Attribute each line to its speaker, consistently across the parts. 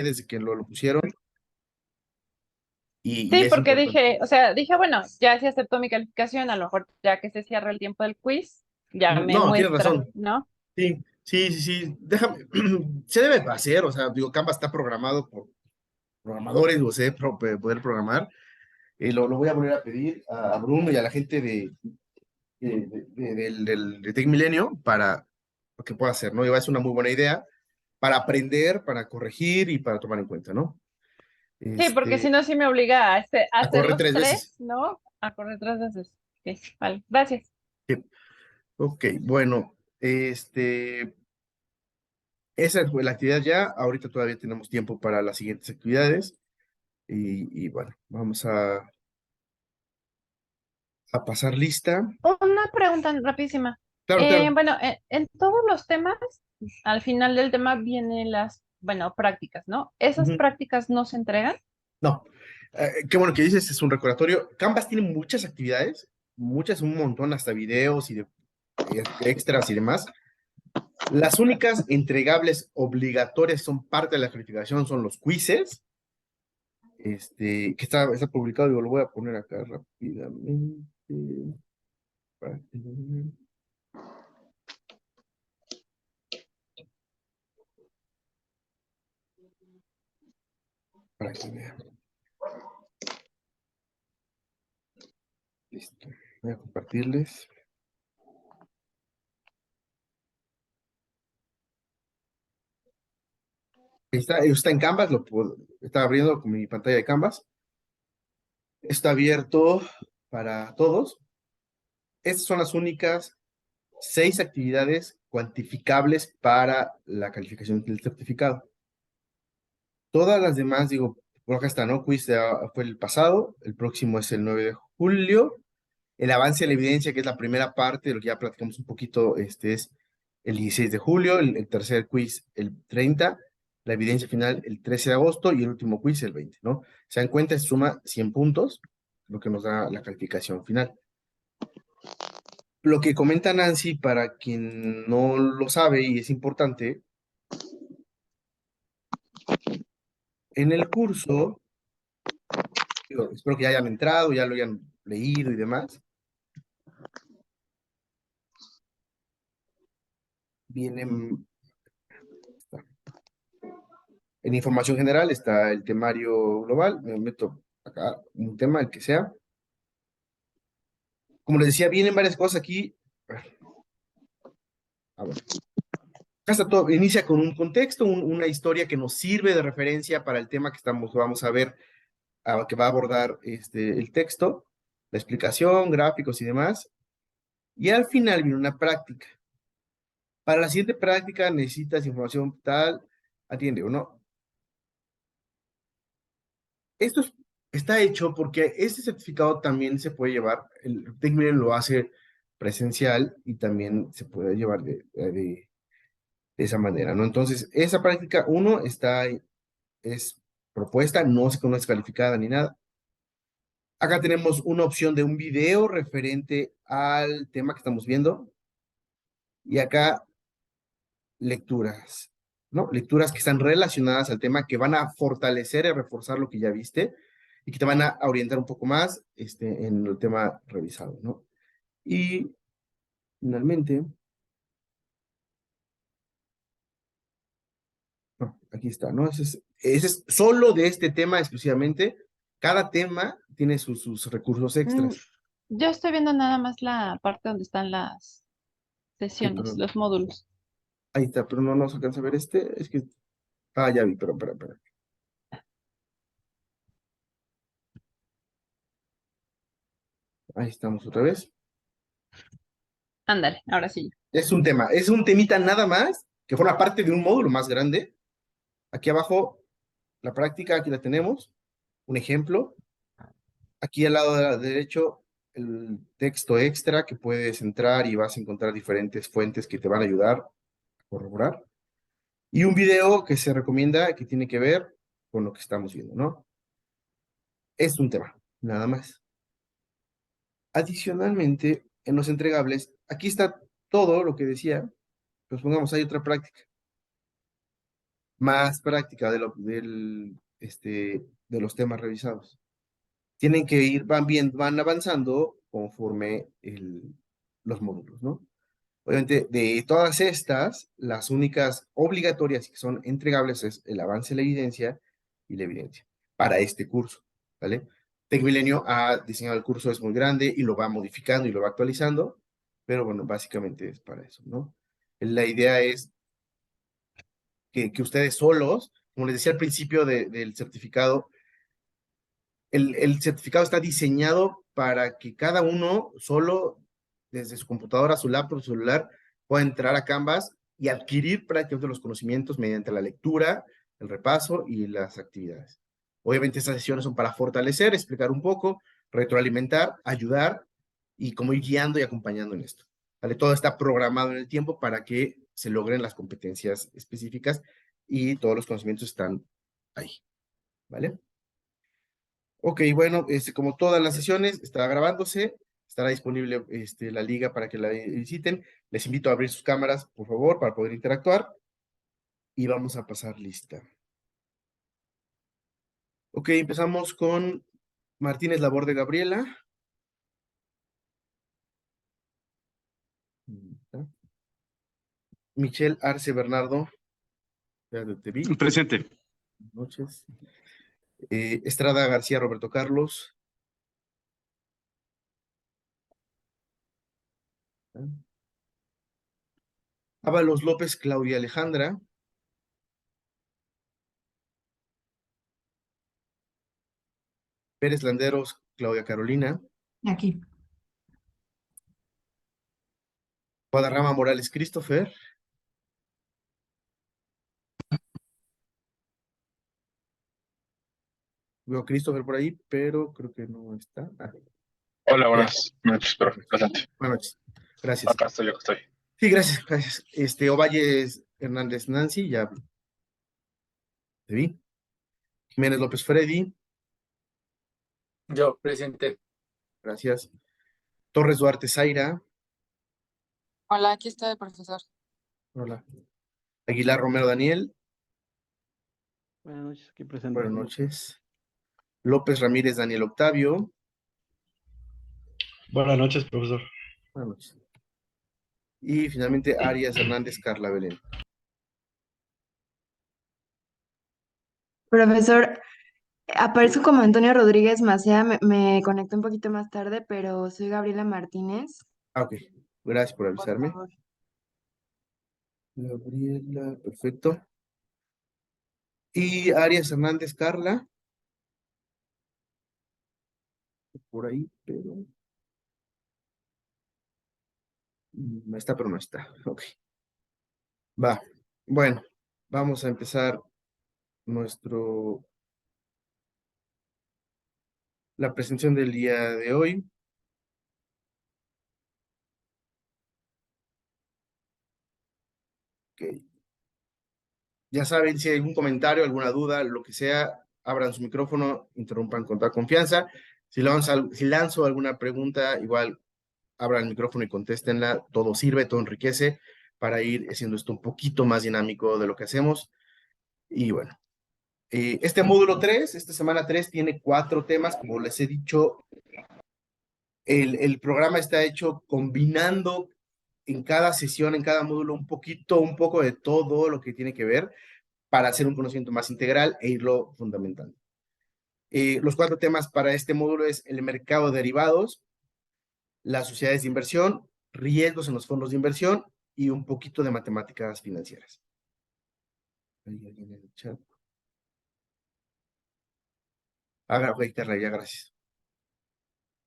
Speaker 1: desde que lo pusieron y
Speaker 2: Sí,
Speaker 1: es
Speaker 2: porque
Speaker 1: importante.
Speaker 2: dije, o sea, dije, bueno, ya si aceptó mi calificación, a lo mejor ya que se cierra el tiempo del quiz, ya me
Speaker 1: No, tienes
Speaker 2: muestra,
Speaker 1: razón.
Speaker 2: ¿no?
Speaker 1: Sí, sí, sí, sí. Déjame, se debe hacer, o sea, digo, Canva está programado por programadores, o sea, poder programar. Lo voy a volver a pedir a Bruno y a la gente de Tech Milenio para lo que pueda hacer, ¿no? Y va a ser una muy buena idea para aprender, para corregir y para tomar en cuenta, ¿no?
Speaker 2: Sí, porque si
Speaker 1: Este,
Speaker 2: no, sí me obliga a
Speaker 1: a
Speaker 2: hacer
Speaker 1: correr
Speaker 2: los
Speaker 1: 3 veces.
Speaker 2: tres, ¿no? A correr 3 veces. Ok, vale, gracias.
Speaker 1: Sí. Ok, bueno, esa fue la actividad ya. Ahorita todavía tenemos tiempo para las siguientes actividades. Y bueno, vamos a pasar lista.
Speaker 2: Una pregunta rapidísima.
Speaker 1: Claro, claro.
Speaker 2: Bueno, en todos los temas, al final del tema vienen las, bueno, prácticas, ¿no? ¿Esas
Speaker 1: Ujú.
Speaker 2: prácticas no se entregan?
Speaker 1: No, qué bueno que dices, es un recordatorio. Canvas tiene muchas actividades, muchas, un montón, hasta videos y de, extras y demás. Las únicas entregables obligatorias son parte de la calificación, son los quizzes, que está publicado, digo, lo voy a poner acá rápidamente. Para que, para que vean. Listo. Voy a compartirles. Está en Canvas, está abriendo con mi pantalla de Canvas. Está abierto para todos. Estas son las únicas 6 actividades cuantificables para la calificación del certificado. Todas las demás, digo, por acá está, ¿no? Quiz fue el pasado, el próximo es el 9 de julio. El avance de la evidencia, que es la primera parte de lo que ya platicamos un poquito, es el 16 de julio, el tercer quiz el 30, la evidencia final el 13 de agosto y el último quiz el 20, ¿no? Se dan cuenta, se suma 100 puntos, lo que nos da la calificación final. Lo que comenta Nancy, para quien no lo sabe y es importante, en el curso, digo, espero que ya hayan entrado, ya lo hayan leído y demás, vienen, en información general está el temario global, me meto acá un tema, el que sea. Como les decía, vienen varias cosas aquí. A ver, acá está todo, inicia con un contexto, una historia que nos sirve de referencia para el tema vamos a ver, que va a abordar el texto, la explicación, gráficos y demás. Y al final viene una práctica. Para la siguiente práctica necesitas información tal, atiende o no. Esto está hecho porque este certificado también se puede llevar, el TechMilen lo hace presencial y también se puede llevar de esa manera, ¿no? Entonces, esa práctica, uno, es propuesta, no es calificada ni nada. Acá tenemos una opción de un video referente al tema que estamos viendo y acá lecturas, ¿no? Lecturas que están relacionadas al tema, que van a fortalecer y reforzar lo que ya viste y que te van a orientar un poco más en el tema revisado, ¿no? Y finalmente, no, aquí está, ¿no? Ese es solo de este tema exclusivamente. Cada tema tiene sus recursos
Speaker 2: Mm,
Speaker 1: extras.
Speaker 2: yo estoy viendo nada más la parte donde están las
Speaker 1: Sí,
Speaker 2: sesiones,
Speaker 1: pero
Speaker 2: los módulos.
Speaker 1: ahí está, pero no nos alcanza a ver Es que, ya vi, pero, espera. Ahí estamos otra vez.
Speaker 2: Ándale, ahora sí.
Speaker 1: Es un temita nada más, que forma parte de un módulo más grande. Aquí abajo, la práctica, aquí la tenemos. Un ejemplo. Aquí al lado derecho, el texto extra que puedes entrar y vas a encontrar diferentes fuentes que te van a ayudar a corroborar. Y un video que se recomienda que tiene que ver con lo que estamos viendo, ¿no? Es un tema, nada más. Adicionalmente, en los entregables, aquí está todo lo que decía. Pues pongamos, hay otra práctica. más práctica de los temas revisados. Tienen que ir, van avanzando conforme los módulos, ¿no? Obviamente, de todas estas, las únicas obligatorias que son entregables es el avance de la evidencia y la evidencia para este curso, ¿vale? TecMilenio ha diseñado el curso, es muy grande y lo va modificando y lo va actualizando, pero bueno, básicamente es para eso, ¿no? La idea es que ustedes solos, como les decía al principio del certificado, el certificado está diseñado para que cada uno solo, desde su computadora, su laptop, su celular, pueda entrar a Canvas y adquirir prácticamente los conocimientos mediante la lectura, el repaso y las actividades. Obviamente estas sesiones son para fortalecer, explicar un poco, retroalimentar, ayudar y como ir guiando y acompañando en esto. ¿Vale? Todo está programado en el tiempo para que se logren las competencias específicas y todos los conocimientos están ahí. ¿Vale? Ok, bueno, como todas las sesiones, está grabándose, estará disponible la liga para que la visiten. Les invito a abrir sus cámaras, por favor, para poder interactuar y vamos a pasar lista. Ok, empezamos con Martínez Laborde Gabriela. Michelle Arce Bernardo. Ya te vi.
Speaker 3: Presente.
Speaker 1: Buenas noches. Estrada García Roberto Carlos. Ábalos López Claudia Alejandra. Pérez Landeros Claudia Carolina.
Speaker 4: Aquí.
Speaker 1: Guadarrama Morales Christopher. Veo a Christopher por ahí, pero creo que no está.
Speaker 3: Hola, buenas noches, profe. Presente.
Speaker 1: Buenas noches. Gracias.
Speaker 3: Acá estoy, acá estoy.
Speaker 1: Sí, gracias, gracias. Ovalle Hernández Nancy, ya te vi. Jiménez López Freddy,
Speaker 5: Yo, presente.
Speaker 1: gracias. Torres Duarte Zaira,
Speaker 6: Hola, aquí está el profesor.
Speaker 1: hola. Aguilar Romero Daniel,
Speaker 7: Buenas noches, aquí presente.
Speaker 1: buenas noches. López Ramírez Daniel Octavio,
Speaker 7: Buenas noches, profesor.
Speaker 1: buenas noches. Y finalmente Arias Hernández Carla Belén.
Speaker 4: Profesor, aparezco como Antonio Rodríguez Macea, me conecté un poquito más tarde, pero soy Gabriela Martínez.
Speaker 1: Ok, gracias por
Speaker 4: Por
Speaker 1: avisarme.
Speaker 4: favor.
Speaker 1: Gabriela, perfecto. Y Arias Hernández Carla, por ahí, pero no está, pero no está. Ok. Va. Bueno, vamos a empezar la presentación del día de hoy. Ok. Ya saben, si hay algún comentario, alguna duda, lo que sea, abran su micrófono, interrumpan con toda confianza. Si lanzo alguna pregunta, igual abran el micrófono y contéstenla. Todo sirve, todo enriquece para ir haciendo esto un poquito más dinámico de lo que hacemos. Y bueno, este módulo 3, esta semana 3, tiene 4 temas. Como les he dicho, el programa está hecho combinando en cada sesión, en cada módulo, un poco de todo lo que tiene que ver para hacer un conocimiento más integral e irlo fundamentando. Los 4 temas para este módulo es el mercado de derivados, las sociedades de inversión, riesgos en los fondos de inversión y un poquito de matemáticas financieras. Ahí alguien en el chat. Ok, Carla, ya, gracias.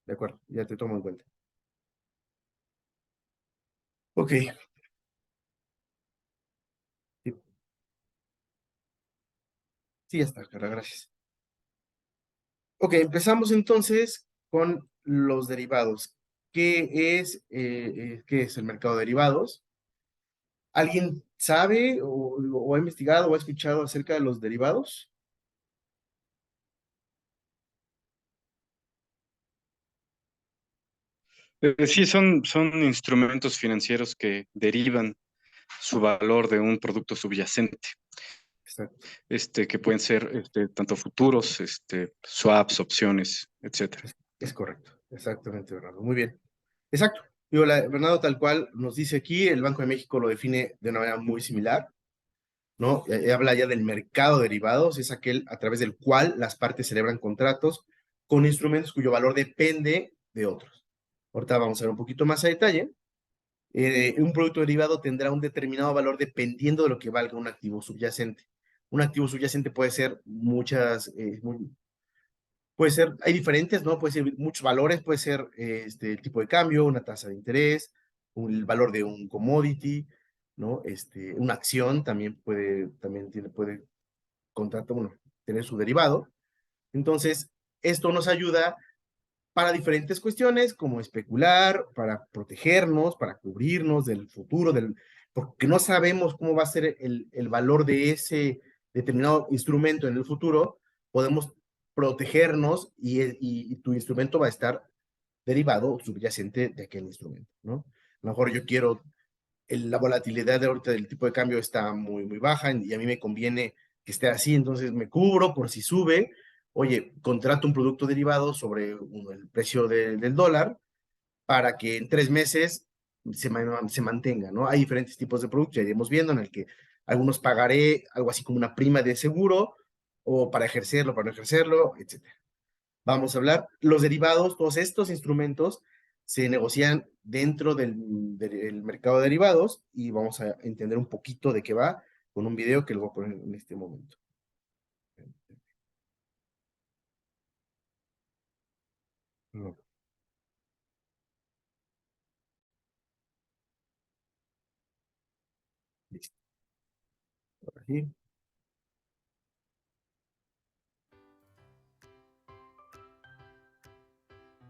Speaker 1: De acuerdo, ya te tomo en cuenta. Ok. Sí, sí, ya está, Carla, gracias. Ok, empezamos entonces con los derivados. ¿Qué es el mercado de derivados? ¿Alguien sabe o ha investigado o ha escuchado acerca de los derivados?
Speaker 3: Sí, son instrumentos financieros que derivan su valor de un producto subyacente.
Speaker 1: Exacto.
Speaker 3: que pueden ser tanto futuros, swaps, opciones, etcétera.
Speaker 1: Es correcto, exactamente, Bernardo. Muy bien. Exacto. Digo, Bernardo, tal cual nos dice aquí, el Banco de México lo define de una manera muy similar, ¿no? Habla ya del mercado de derivados, es aquel a través del cual las partes celebran contratos con instrumentos cuyo valor depende de otros. Ahorita vamos a ver un poquito más a detalle. Un producto derivado tendrá un determinado valor dependiendo de lo que valga un activo subyacente. Un activo subyacente puede ser puede ser, hay diferentes, ¿no? Puede ser muchos valores, puede ser el tipo de cambio, una tasa de interés, el valor de un commodity, ¿no? Una acción también puede bueno, tener su derivado. Entonces, esto nos ayuda para diferentes cuestiones, como especular, para protegernos, para cubrirnos del futuro, porque no sabemos cómo va a ser el valor de ese determinado instrumento en el futuro, podemos protegernos y tu instrumento va a estar derivado o subyacente de aquel instrumento, ¿no? A lo mejor yo quiero, la volatilidad de ahorita del tipo de cambio está muy, muy baja y a mí me conviene que esté así, entonces me cubro por si sube. Oye, contrato un producto derivado sobre el precio del dólar para que en 3 meses se mantenga, ¿no? Hay diferentes tipos de productos, ya iremos viendo, en el que algunos pagaré algo así como una prima de seguro, o para ejercerlo, para no ejercerlo, etc. Vamos a hablar, los derivados, todos estos instrumentos se negocian dentro del mercado de derivados y vamos a entender un poquito de qué va con un video que lo voy a poner en este momento. No. Listo. Ahora sí.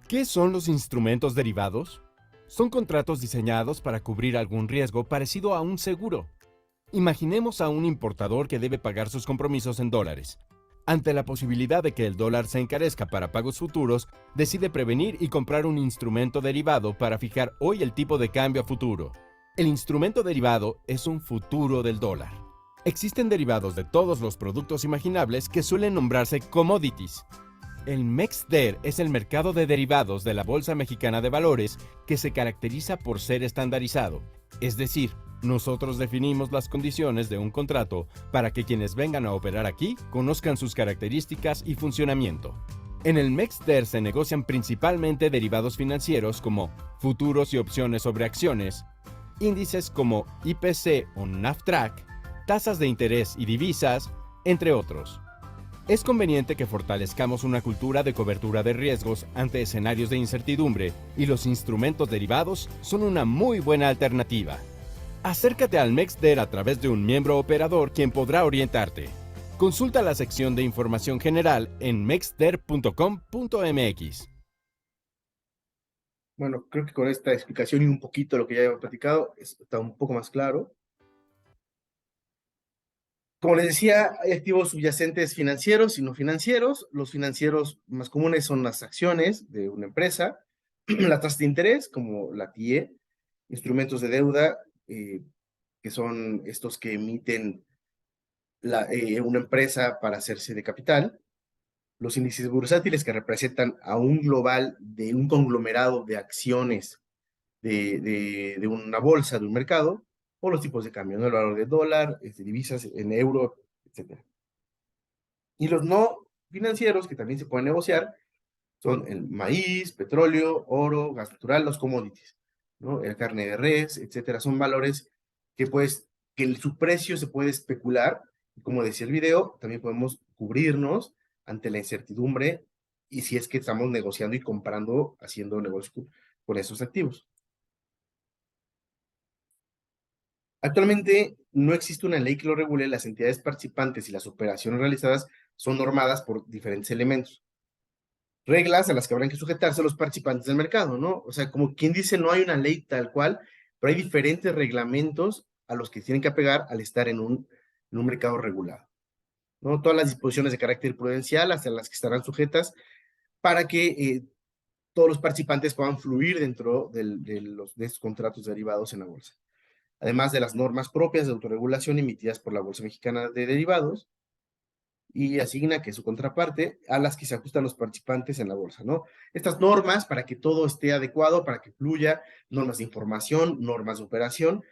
Speaker 8: ¿Qué son los instrumentos derivados? Son contratos diseñados para cubrir algún riesgo parecido a un seguro. Imaginemos a un importador que debe pagar sus compromisos en dólares. Ante la posibilidad de que el dólar se encarezca para pagos futuros, decide prevenir y comprar un instrumento derivado para fijar hoy el tipo de cambio a futuro. El instrumento derivado es un futuro del dólar. Existen derivados de todos los productos imaginables que suelen nombrarse commodities. El MEXDER es el mercado de derivados de la Bolsa Mexicana de Valores que se caracteriza por ser estandarizado. Es decir, nosotros definimos las condiciones de un contrato para que quienes vengan a operar aquí conozcan sus características y funcionamiento. En el MEXDER se negocian principalmente derivados financieros como futuros y opciones sobre acciones, índices como IPC o NAFTRAC, tasas de interés y divisas, entre otros. Es conveniente que fortalezcamos una cultura de cobertura de riesgos ante escenarios de incertidumbre y los instrumentos derivados son una muy buena alternativa. Acércate al MEXDER a través de un miembro operador quien podrá orientarte. Consulta la sección de información general en mexder.com.mx.
Speaker 1: Bueno, creo que con esta explicación y un poquito de lo que ya hemos platicado, está un poco más claro. Como les decía, hay activos subyacentes financieros y no financieros. Los financieros más comunes son las acciones de una empresa, la tasa de interés, como la TIE, instrumentos de deuda, que son estos que emiten una empresa para hacerse de capital, los índices bursátiles que representan a un global de un conglomerado de acciones de una bolsa, de un mercado, o los tipos de cambio, ¿no? El valor de dólar, divisas en euro, etc. Y los no financieros, que también se pueden negociar, son el maíz, petróleo, oro, gas natural, los commodities, ¿no? El carne de res, etcétera. Son valores que su precio se puede especular, y como decía el video, también podemos cubrirnos ante la incertidumbre y si es que estamos negociando y comprando, haciendo negocio con esos activos. Actualmente no existe una ley que lo regule, las entidades participantes y las operaciones realizadas son normadas por diferentes elementos. Reglas a las que habrán que sujetarse los participantes del mercado, ¿no? O sea, como quien dice, no hay una ley tal cual, pero hay diferentes reglamentos a los que tienen que apegar al estar en un mercado regulado, ¿no? Todas las disposiciones de carácter prudencial hasta las que estarán sujetas para que todos los participantes puedan fluir dentro de estos contratos derivados en la bolsa. además de las normas propias de autorregulación emitidas por la Bolsa Mexicana de Derivados, y asigna que su contraparte a las que se ajustan los participantes en la bolsa, ¿no? Estas normas para que todo esté adecuado, para que fluya, normas de información, normas de operación,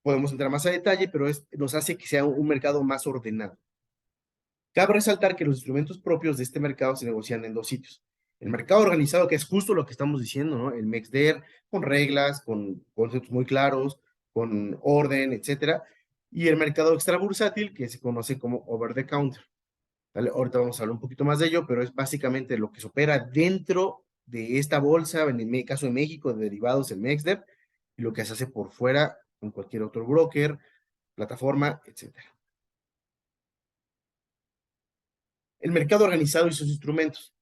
Speaker 1: podemos entrar más a detalle, pero nos hace que sea un mercado más ordenado. Cabe resaltar que los instrumentos propios de este mercado se negocian en dos sitios. El mercado organizado, que es justo lo que estamos diciendo, ¿no? El MEXDER, con reglas, con conceptos muy claros, con orden, etcétera. Y el mercado extrabursátil, que se conoce como over the counter. ¿Vale? Ahorita vamos a hablar un poquito más de ello, pero es básicamente lo que se opera dentro de esta bolsa, en el caso de México, de derivados, el MEXDER, y lo que se hace por fuera con cualquier otro broker, plataforma, etcétera. El mercado organizado y sus instrumentos.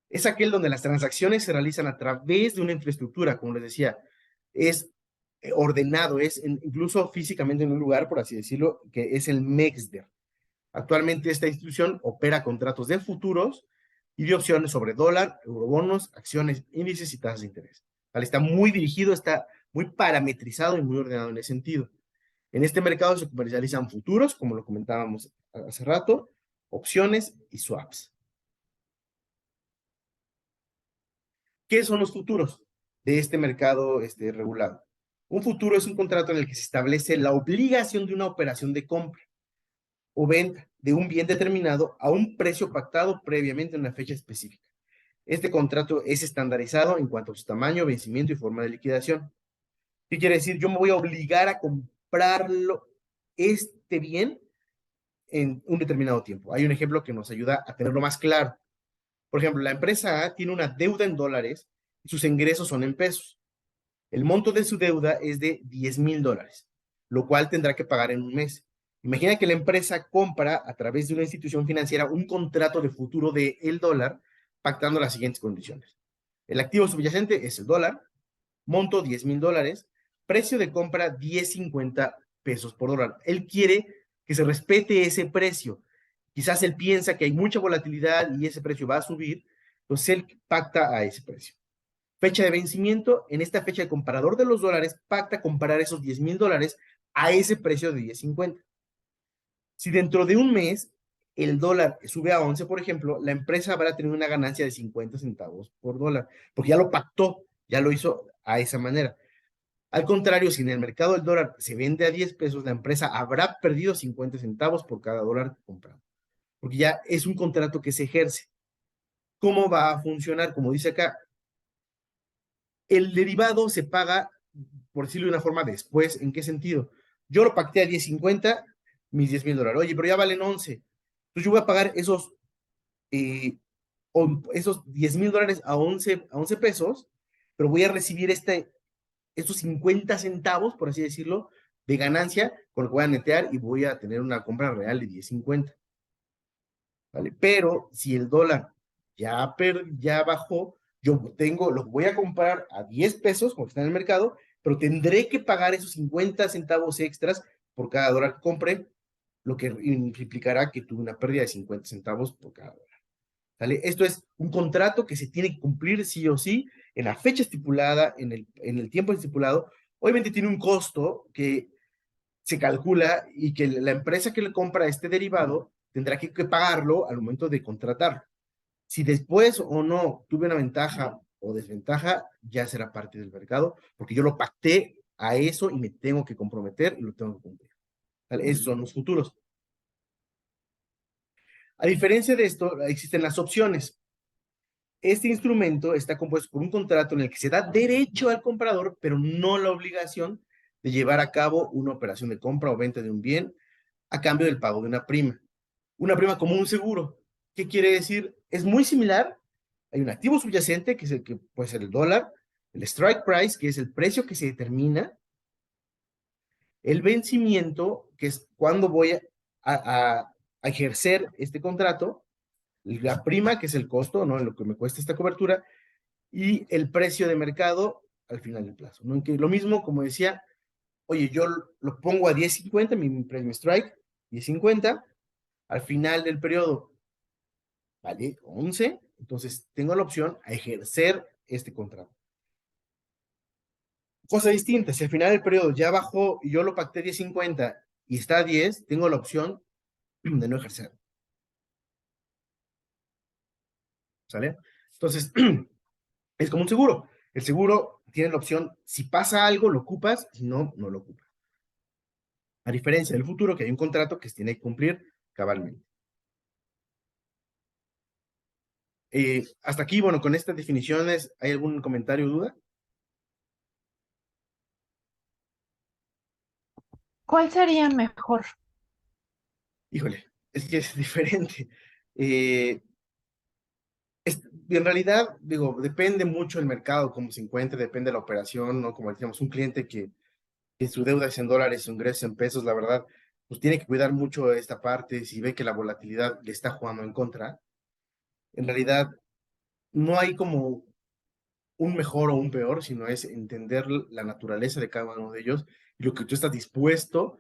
Speaker 1: Es aquel donde las transacciones se realizan a través de una infraestructura, como les decía, es ordenado, es incluso físicamente en un lugar, por así decirlo, que es el MEXDER. Actualmente esta institución opera contratos de futuros y de opciones sobre dólar, eurobonos, acciones, índices y tasas de interés. ¿Vale? Está muy dirigido, está muy parametrizado y muy ordenado en ese sentido. En este mercado se comercializan futuros, como lo comentábamos hace rato, opciones y swaps. ¿Qué son los futuros de este mercado regulado? Un futuro es un contrato en el que se establece la obligación de una operación de compra o venta de un bien determinado a un precio pactado previamente en una fecha específica. Este contrato es estandarizado en cuanto a su tamaño, vencimiento y forma de liquidación. ¿Qué quiere decir? Yo me voy a obligar a comprarlo, este bien, en un determinado tiempo. Hay un ejemplo que nos ayuda a tenerlo más claro. Por ejemplo, la empresa A tiene una deuda en dólares y sus ingresos son en pesos. El monto de su deuda es de $10,000, lo cual tendrá que pagar en un mes. Imagina que la empresa compra a través de una institución financiera un contrato de futuro del dólar, pactando las siguientes condiciones. El activo subyacente es el dólar, monto $10,000, precio de compra 10.50 pesos por dólar. Él quiere que se respete ese precio. Quizás él piensa que hay mucha volatilidad y ese precio va a subir, entonces él pacta a ese precio. Fecha de vencimiento, en esta fecha el comparador de los dólares pacta comprar esos $10,000 a ese precio de 10.50. Si dentro de un mes el dólar sube a 11, por ejemplo, la empresa habrá tenido una ganancia de 50 centavos por dólar, porque ya lo pactó, ya lo hizo a esa manera. Al contrario, si en el mercado el dólar se vende a 10 pesos, la empresa habrá perdido 50 centavos por cada dólar comprado, porque ya es un contrato que se ejerce. ¿Cómo va a funcionar? Como dice acá, el derivado se paga, por decirlo de una forma, después. ¿En qué sentido? Yo lo pacté a 10.50, mis $10,000. Oye, pero ya valen 11. Entonces yo voy a pagar esos $10,000 a 11 pesos, pero voy a recibir estos 50 centavos, por así decirlo, de ganancia, con lo que voy a netear y voy a tener una compra real de 10.50. ¿Vale? Pero si el dólar ya bajó, yo lo voy a comprar a 10 pesos, como está en el mercado, pero tendré que pagar esos 50 centavos extras por cada dólar que compre, lo que implicará que tuve una pérdida de 50 centavos por cada dólar. ¿Vale? Esto es un contrato que se tiene que cumplir sí o sí en la fecha estipulada, en el tiempo estipulado. Obviamente tiene un costo que se calcula y que la empresa que le compra este derivado tendrá que pagarlo al momento de contratarlo. Si después o no tuve una ventaja o desventaja, ya será parte del mercado, porque yo lo pacté a eso y me tengo que comprometer y lo tengo que cumplir. ¿Vale? Esos son los futuros. A diferencia de esto, existen las opciones. Este instrumento está compuesto por un contrato en el que se da derecho al comprador, pero no la obligación de llevar a cabo una operación de compra o venta de un bien a cambio del pago de una prima. Una prima como un seguro. ¿Qué quiere decir? Es muy similar. Hay un activo subyacente, que es el que puede ser el dólar, el strike price, que es el precio que se determina, el vencimiento, que es cuando voy a ejercer este contrato, la prima, que es el costo, ¿no? En lo que me cuesta esta cobertura, y el precio de mercado al final del plazo, ¿no? Que lo mismo, como decía, oye, yo lo pongo a 10.50, mi premio strike, 10.50, al final del periodo vale 11, entonces tengo la opción a ejercer este contrato. Cosa distinta, si al final del periodo ya bajó y yo lo pacté 10.50 y está a 10, tengo la opción de no ejercer. ¿Sale? Entonces, es como un seguro. El seguro tiene la opción, si pasa algo, lo ocupas, si no, no lo ocupas. A diferencia del futuro, que hay un contrato que se tiene que cumplir cabalmente. Hasta aquí, bueno, con estas definiciones, ¿hay algún comentario o duda?
Speaker 2: ¿Cuál sería mejor?
Speaker 1: Híjole, es que es diferente. En realidad, digo, depende mucho el mercado, cómo se encuentre, depende de la operación, ¿no? Como decíamos, un cliente que su deuda es en dólares, su ingreso en pesos, la verdad, pues tiene que cuidar mucho esta parte. Si ve que la volatilidad le está jugando en contra, en realidad no hay como un mejor o un peor, sino es entender la naturaleza de cada uno de ellos y lo que tú estás dispuesto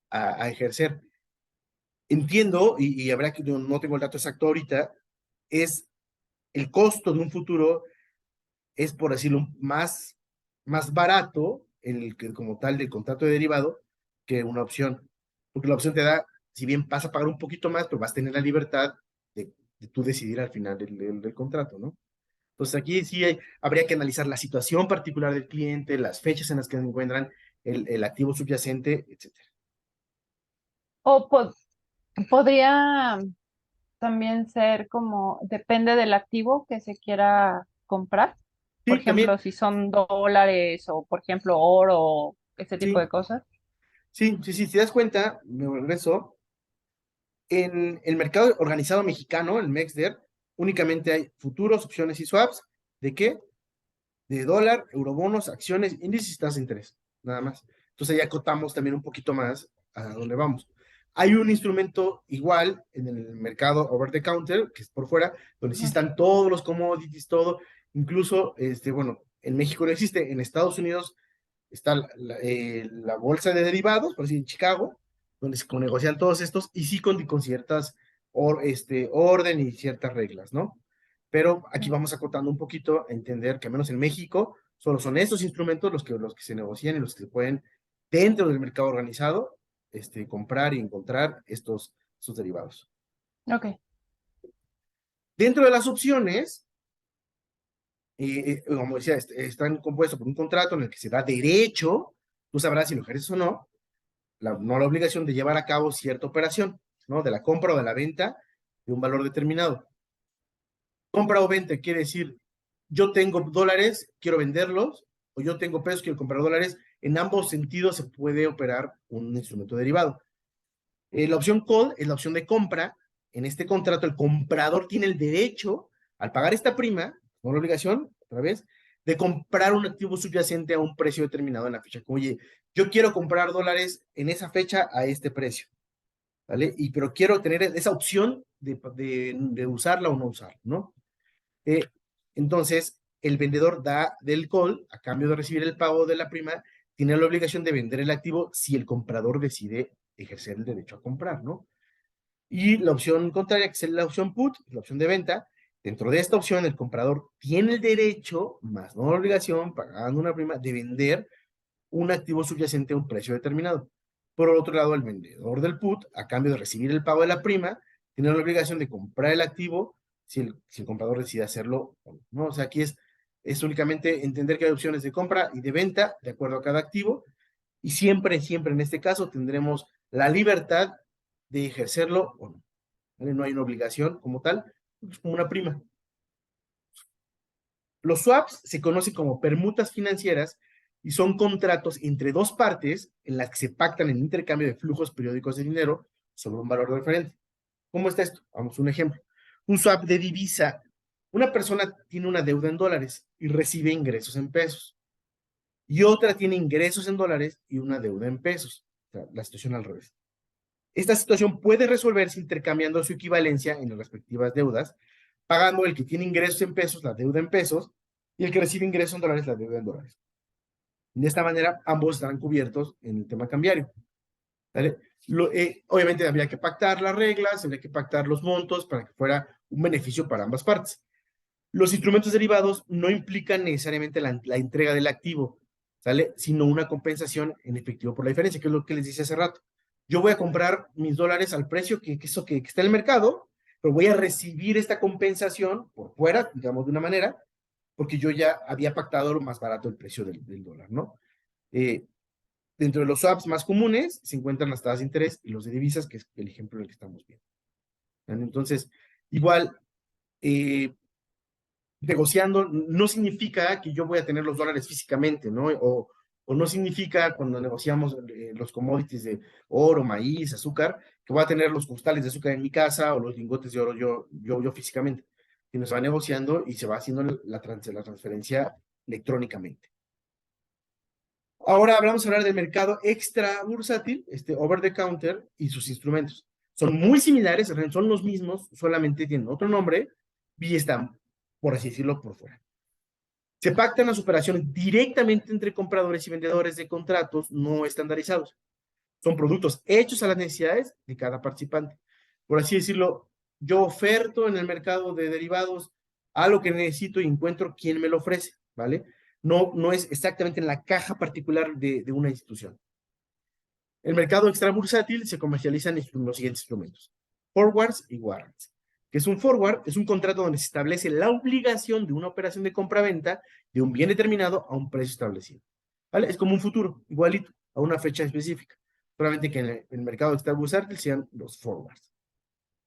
Speaker 1: a ejercer. Entiendo, y habrá que, no tengo el dato exacto ahorita, es el costo de un futuro es, por decirlo, más barato como tal del contrato de derivado que una opción. Porque la opción te da, si bien vas a pagar un poquito más, pero vas a tener la libertad de tú decidir al final del contrato, ¿no? Entonces aquí sí habría que analizar la situación particular del cliente, las fechas en las que se encuentran, el activo subyacente, etc.
Speaker 2: O podría también ser como, depende del activo que se quiera comprar. Por
Speaker 1: Sí, también,
Speaker 2: ejemplo, si son dólares o, por ejemplo, oro, ese tipo
Speaker 1: sí,
Speaker 2: de cosas.
Speaker 1: sí, si te das cuenta, me regreso, en el mercado organizado mexicano, el MEXDER, únicamente hay futuros, opciones y swaps. ¿De qué? De dólar, eurobonos, acciones, índices y tasas de interés. Nada más. Entonces ya acotamos también un poquito más a dónde vamos. Hay un instrumento igual en el mercado over the counter, que es por fuera, donde sí están todos los commodities, todo. Incluso, bueno, en México no existe, en Estados Unidos está la bolsa de derivados, por decir, en Chicago, donde se negocian todos estos y sí con ciertas orden y ciertas reglas, ¿no? Pero aquí vamos acotando un poquito a entender que al menos en México solo son estos instrumentos los que se negocian y los que se pueden dentro del mercado organizado comprar y encontrar estos derivados.
Speaker 2: Ok.
Speaker 1: Dentro de las opciones, como decía, están compuestos por un contrato en el que se da derecho, tú sabrás si lo ejerces o no, no la obligación de llevar a cabo cierta operación, ¿no? De la compra o de la venta de un valor determinado. Compra o venta quiere decir, yo tengo dólares, quiero venderlos, o yo tengo pesos, quiero comprar dólares. En ambos sentidos se puede operar un instrumento derivado. La opción call es la opción de compra. En este contrato, el comprador tiene el derecho, al pagar esta prima, no la obligación, otra vez, de comprar un activo subyacente a un precio determinado en la fecha. Como, oye, yo quiero comprar dólares en esa fecha a este precio, ¿vale? Pero quiero tener esa opción de usarla o no usarla, ¿no? Entonces, el vendedor da del call, a cambio de recibir el pago de la prima, tiene la obligación de vender el activo si el comprador decide ejercer el derecho a comprar, ¿no? Y la opción contraria, que es la opción put, la opción de venta, dentro de esta opción el comprador tiene el derecho, más no la obligación, pagando una prima, de vender un activo subyacente a un precio determinado. Por otro lado, el vendedor del put, a cambio de recibir el pago de la prima, tiene la obligación de comprar el activo si el comprador decide hacerlo o no. O sea, aquí es únicamente entender que hay opciones de compra y de venta de acuerdo a cada activo y siempre en este caso tendremos la libertad de ejercerlo o no. ¿Vale? No hay una obligación como tal, es como una prima. Los swaps se conocen como permutas financieras y son contratos entre dos partes en las que se pactan el intercambio de flujos periódicos de dinero sobre un valor referente. ¿Cómo está esto? Vamos a un ejemplo. Un swap de divisa. Una persona tiene una deuda en dólares y recibe ingresos en pesos. Y otra tiene ingresos en dólares y una deuda en pesos. O sea, la situación al revés. Esta situación puede resolverse intercambiando su equivalencia en las respectivas deudas, pagando el que tiene ingresos en pesos la deuda en pesos y el que recibe ingresos en dólares la deuda en dólares. De esta manera, ambos estarán cubiertos en el tema cambiario. ¿Vale? Obviamente habría que pactar las reglas, habría que pactar los montos para que fuera un beneficio para ambas partes. Los instrumentos derivados no implican necesariamente la entrega del activo, ¿sale? Sino una compensación en efectivo por la diferencia, que es lo que les dije hace rato. Yo voy a comprar mis dólares al precio que está en el mercado, pero voy a recibir esta compensación por fuera, digamos de una manera, porque yo ya había pactado lo más barato el precio del dólar, ¿no? Dentro de los swaps más comunes se encuentran las tasas de interés y los de divisas, que es el ejemplo en el que estamos viendo. Entonces, igual, negociando no significa que yo voy a tener los dólares físicamente, ¿no? O no significa cuando negociamos los commodities de oro, maíz, azúcar, que voy a tener los costales de azúcar en mi casa o los lingotes de oro yo físicamente. Sino se va negociando y se va haciendo la transferencia electrónicamente. Ahora vamos a hablar del mercado extra bursátil, over the counter y sus instrumentos. Son muy similares, son los mismos, solamente tienen otro nombre y están, por así decirlo, por fuera. Se pactan las operaciones directamente entre compradores y vendedores de contratos no estandarizados. Son productos hechos a las necesidades de cada participante. Por así decirlo, yo oferto en el mercado de derivados algo que necesito y encuentro quien me lo ofrece, ¿vale? No es exactamente en la caja particular de una institución. El mercado extrabursátil se comercializa en los siguientes instrumentos: forwards y warrants. ¿Qué es un forward? Es un contrato donde se establece la obligación de una operación de compra-venta de un bien determinado a un precio establecido, ¿vale? Es como un futuro, igualito, a una fecha específica, solamente que en el mercado extrabursátil sean los forwards.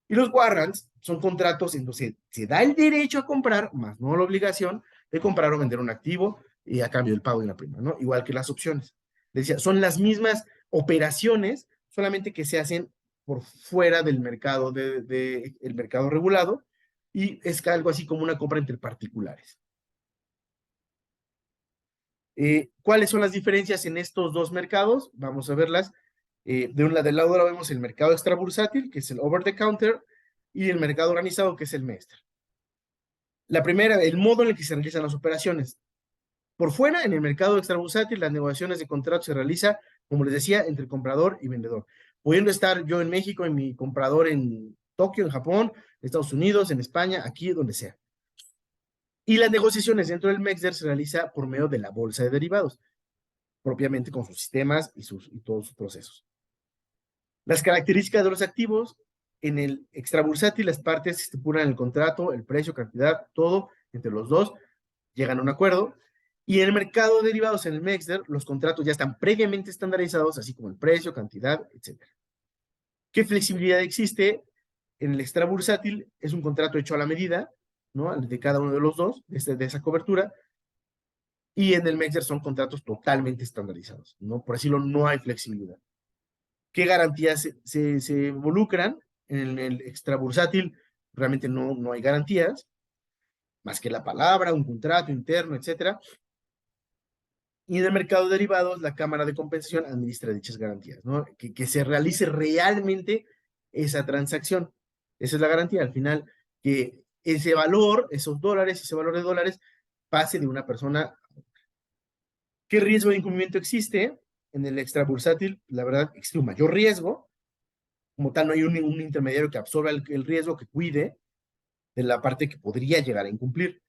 Speaker 1: Y los warrants son contratos en donde se da el derecho a comprar, más no la obligación de comprar o vender un activo y a cambio del pago de una prima, ¿no? Igual que las opciones. Decía, son las mismas operaciones, solamente que se hacen por fuera del mercado, el mercado regulado, y es algo así como una compra entre particulares. ¿Cuáles son las diferencias en estos dos mercados? Vamos a verlas. Del lado ahora vemos el mercado extrabursátil, que es el over the counter, y el mercado organizado, que es el MESTER. La primera, el modo en el que se realizan las operaciones. Por fuera, en el mercado extrabursátil, las negociaciones de contrato se realiza, como les decía, entre comprador y vendedor. Pudiendo estar yo en México, en mi comprador en Tokio, en Japón, en Estados Unidos, en España, aquí, donde sea. Y las negociaciones dentro del MEXDER se realiza por medio de la bolsa de derivados, propiamente con sus sistemas y todos sus procesos. Las características de los activos: en el extrabursátil las partes estipulan el contrato, el precio, cantidad, todo entre los dos, llegan a un acuerdo. Y en el mercado de derivados, en el MEXDER, los contratos ya están previamente estandarizados, así como el precio, cantidad, etc. ¿Qué flexibilidad existe? En el extrabursátil es un contrato hecho a la medida, ¿no? De cada uno de los dos, de esa cobertura. Y en el MEXDER son contratos totalmente estandarizados, ¿no? Por decirlo, no hay flexibilidad. ¿Qué garantías se involucran? En el extrabursátil realmente no hay garantías, más que la palabra, un contrato interno, etc. Y en el mercado de derivados, la Cámara de Compensación administra dichas garantías, ¿no? Que se realice realmente esa transacción. Esa es la garantía, al final, que ese valor, esos dólares, ese valor de dólares, pase de una persona a otra. ¿Qué riesgo de incumplimiento existe? En el extrabursátil, la verdad, existe un mayor riesgo. Como tal, no hay un intermediario que absorba el riesgo, que cuide de la parte que podría llegar a incumplir.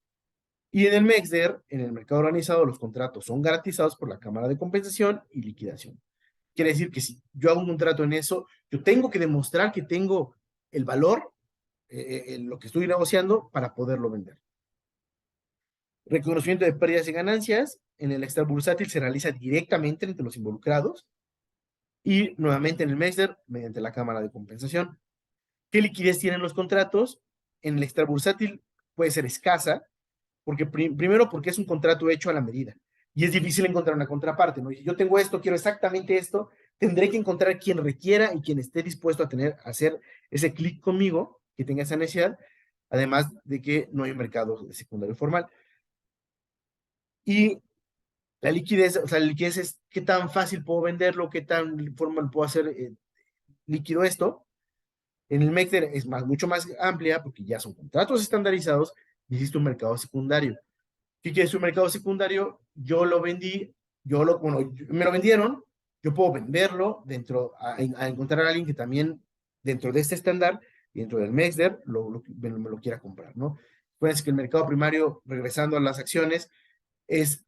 Speaker 1: Y en el MEXDER, en el mercado organizado, los contratos son garantizados por la Cámara de Compensación y Liquidación. Quiere decir que si yo hago un contrato en eso, yo tengo que demostrar que tengo el valor, en lo que estoy negociando, para poderlo vender. Reconocimiento de pérdidas y ganancias: en el extrabursátil se realiza directamente entre los involucrados y nuevamente en el MEXDER mediante la Cámara de Compensación. ¿Qué liquidez tienen los contratos? En el extrabursátil puede ser escasa, porque primero porque es un contrato hecho a la medida y es difícil encontrar una contraparte, ¿no? Si yo tengo esto, quiero exactamente esto, tendré que encontrar quien requiera y quien esté dispuesto a hacer ese clic conmigo, que tenga esa necesidad, además de que no hay un mercado secundario formal. Y la liquidez, o sea, la liquidez es qué tan fácil puedo venderlo, qué tan formal puedo hacer líquido esto. En el MEXDER es mucho más amplia, porque ya son contratos estandarizados y existe un mercado secundario. ¿Qué quiere decir un mercado secundario? Yo lo vendí, me lo vendieron, yo puedo venderlo a encontrar a alguien que también dentro de este estándar, dentro del MEXDER, me lo quiera comprar, ¿no? Acuérdense que el mercado primario, regresando a las acciones, es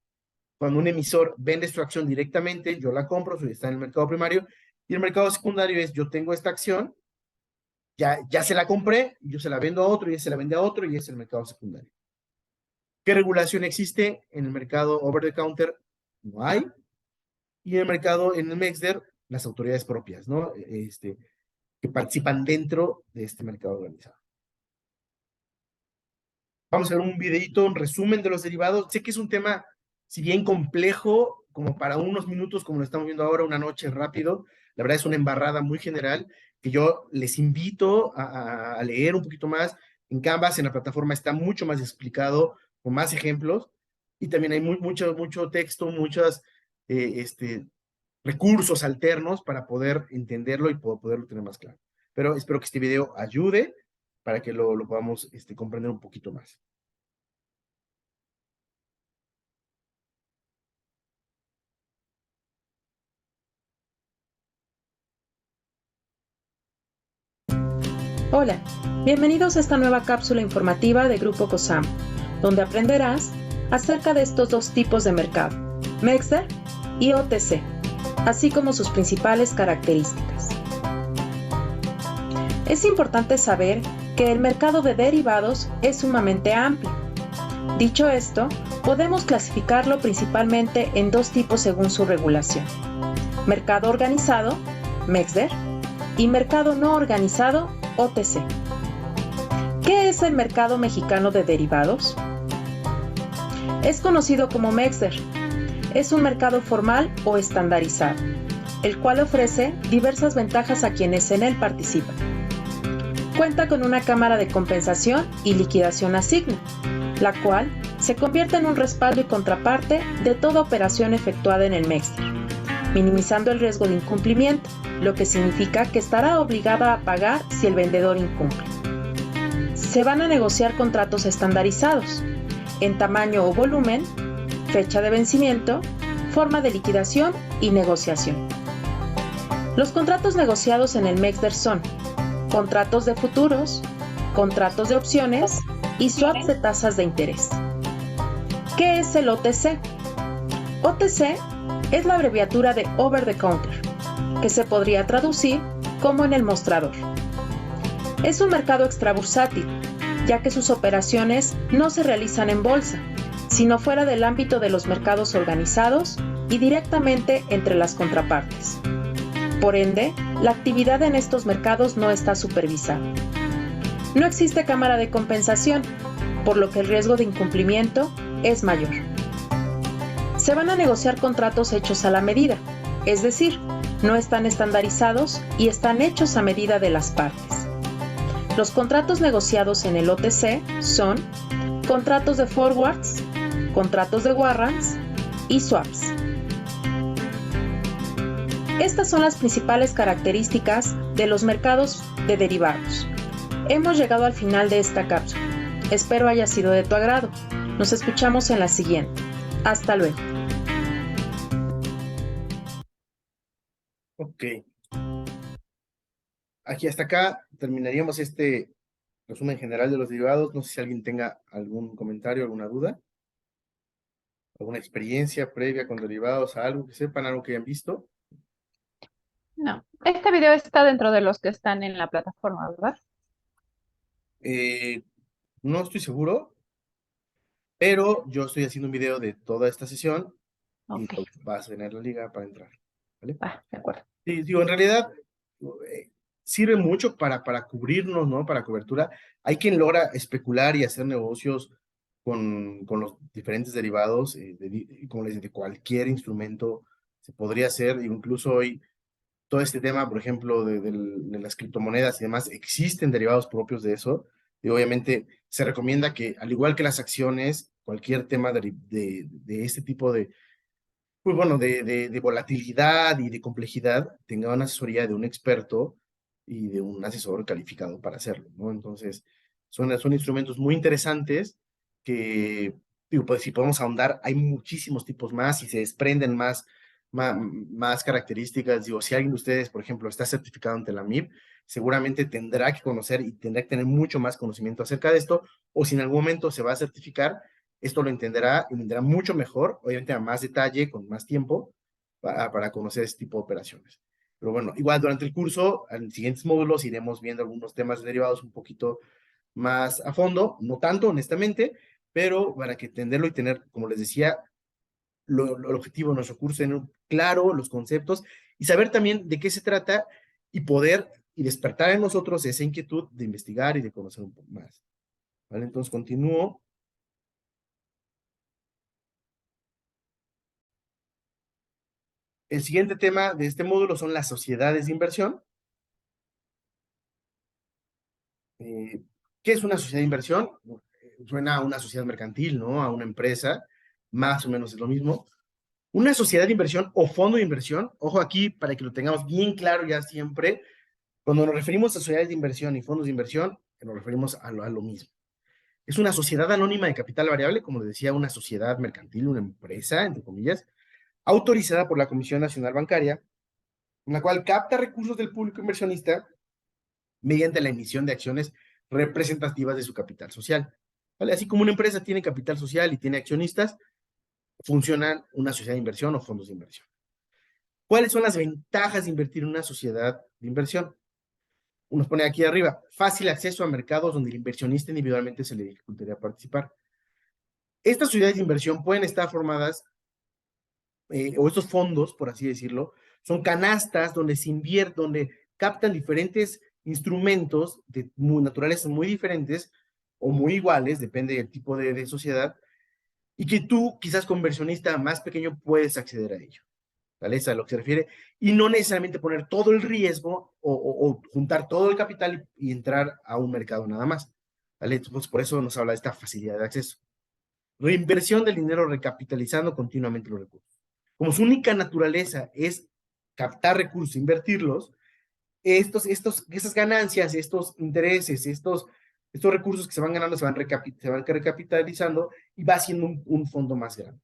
Speaker 1: cuando un emisor vende su acción directamente, yo la compro, está en el mercado primario, y el mercado secundario es, yo tengo esta acción, ya se la compré, yo se la vendo a otro, y se la vende a otro, y es el mercado secundario. ¿Qué regulación existe en el mercado over the counter? No hay. Y en el mercado, en el MEXDER, las autoridades propias, ¿no? Que participan dentro de este mercado organizado. Vamos a ver un videito, un resumen de los derivados. Sé que es un tema, si bien complejo, como para unos minutos, como lo estamos viendo ahora, una noche rápido, la verdad es una embarrada muy general, que yo les invito a leer un poquito más. En Canvas, en la plataforma, está mucho más explicado, con más ejemplos, y también hay mucho texto, muchos recursos alternos para poder entenderlo y poderlo tener más claro. Pero espero que este video ayude para que lo podamos comprender un poquito más.
Speaker 9: Hola, bienvenidos a esta nueva cápsula informativa de Grupo COSAM, donde aprenderás acerca de estos dos tipos de mercado, MEXDER y OTC, así como sus principales características. Es importante saber que el mercado de derivados es sumamente amplio. Dicho esto, podemos clasificarlo principalmente en dos tipos según su regulación: mercado organizado, MEXDER, y mercado no organizado, OTC. ¿Qué es el mercado mexicano de derivados? Es conocido como MEXDER. Es un mercado formal o estandarizado, el cual ofrece diversas ventajas a quienes en él participan. Cuenta con una cámara de compensación y liquidación asigna, la cual se convierte en un respaldo y contraparte de toda operación efectuada en el MEXDER, minimizando el riesgo de incumplimiento, lo que significa que estará obligada a pagar si el vendedor incumple. Se van a negociar contratos estandarizados, en tamaño o volumen, fecha de vencimiento, forma de liquidación y negociación. Los contratos negociados en el MEXDER son contratos de futuros, contratos de opciones y swaps de tasas de interés. ¿Qué es el OTC? OTC es la abreviatura de Over the Counter, que se podría traducir como en el mostrador. Es un mercado extrabursátil, ya que sus operaciones no se realizan en bolsa, sino fuera del ámbito de los mercados organizados y directamente entre las contrapartes. Por ende, la actividad en estos mercados no está supervisada. No existe cámara de compensación, por lo que el riesgo de incumplimiento es mayor. Se van a negociar contratos hechos a la medida, es decir, no están estandarizados y están hechos a medida de las partes. Los contratos negociados en el OTC son contratos de forwards, contratos de warrants y swaps. Estas son las principales características de los mercados de derivados. Hemos llegado al final de esta cápsula. Espero haya sido de tu agrado. Nos escuchamos en la siguiente. Hasta luego.
Speaker 1: Ok. Aquí hasta acá terminaríamos este resumen general de los derivados. No sé si alguien tenga algún comentario, alguna duda, alguna experiencia previa con derivados, algo que sepan, algo que hayan visto.
Speaker 2: No, este video está dentro de los que están en la plataforma, ¿verdad?
Speaker 1: No estoy seguro, pero yo estoy haciendo un video de toda esta sesión y
Speaker 2: Ok,
Speaker 1: vas a tener la liga para entrar. ¿Vale?
Speaker 2: de acuerdo.
Speaker 1: Sí, digo, en realidad sirve mucho para cubrirnos, ¿no? Para cobertura. Hay quien logra especular y hacer negocios con los diferentes derivados, como les digo, de cualquier instrumento se podría hacer. Incluso hoy, todo este tema, por ejemplo, de las criptomonedas y demás, existen derivados propios de eso. Y obviamente se recomienda que, al igual que las acciones, cualquier tema de este tipo de, pues bueno, de volatilidad y de complejidad, tenga una asesoría de un experto y de un asesor calificado para hacerlo, ¿no? Entonces, son instrumentos muy interesantes que, digo, pues si podemos ahondar, hay muchísimos tipos más y se desprenden más características. Digo, si alguien de ustedes, por ejemplo, está certificado ante la MIB, seguramente tendrá que conocer y tendrá que tener mucho más conocimiento acerca de esto, o si en algún momento se va a certificar, esto lo entenderá mucho mejor, obviamente a más detalle, con más tiempo, para conocer este tipo de operaciones. Pero bueno, igual durante el curso, en siguientes módulos, iremos viendo algunos temas de derivados un poquito más a fondo, no tanto, honestamente, pero para que entenderlo y tener, como les decía, el objetivo de nuestro curso, tener claro los conceptos y saber también de qué se trata y poder y despertar en nosotros esa inquietud de investigar y de conocer un poco más. ¿Vale? Entonces continúo. El siguiente tema de este módulo son las sociedades de inversión. ¿Qué es una sociedad de inversión? Suena a una sociedad mercantil, ¿no? A una empresa, más o menos es lo mismo. Una sociedad de inversión o fondo de inversión, ojo aquí para que lo tengamos bien claro ya siempre, cuando nos referimos a sociedades de inversión y fondos de inversión, nos referimos a lo mismo. Es una sociedad anónima de capital variable, como les decía, una sociedad mercantil, una empresa, entre comillas, autorizada por la Comisión Nacional Bancaria, en la cual capta recursos del público inversionista mediante la emisión de acciones representativas de su capital social. ¿Vale? Así como una empresa tiene capital social y tiene accionistas, funcionan una sociedad de inversión o fondos de inversión. ¿Cuáles son las ventajas de invertir en una sociedad de inversión? Nos pone aquí arriba, fácil acceso a mercados donde el inversionista individualmente se le dificultaría participar. Estas sociedades de inversión pueden estar formadas, o estos fondos, por así decirlo, son canastas donde se invierte, donde captan diferentes instrumentos de naturalezas muy diferentes o muy iguales, depende del tipo de sociedad, y que tú, quizás como inversionista más pequeño, puedes acceder a ello. ¿Vale? Es a lo que se refiere. Y no necesariamente poner todo el riesgo o juntar todo el capital y entrar a un mercado nada más. ¿Vale? Entonces, por eso nos habla de esta facilidad de acceso. Reinversión del dinero recapitalizando continuamente los recursos. Como su única naturaleza es captar recursos, invertirlos, esas ganancias, estos intereses, estos recursos que se van ganando se van recapitalizando y va haciendo un fondo más grande.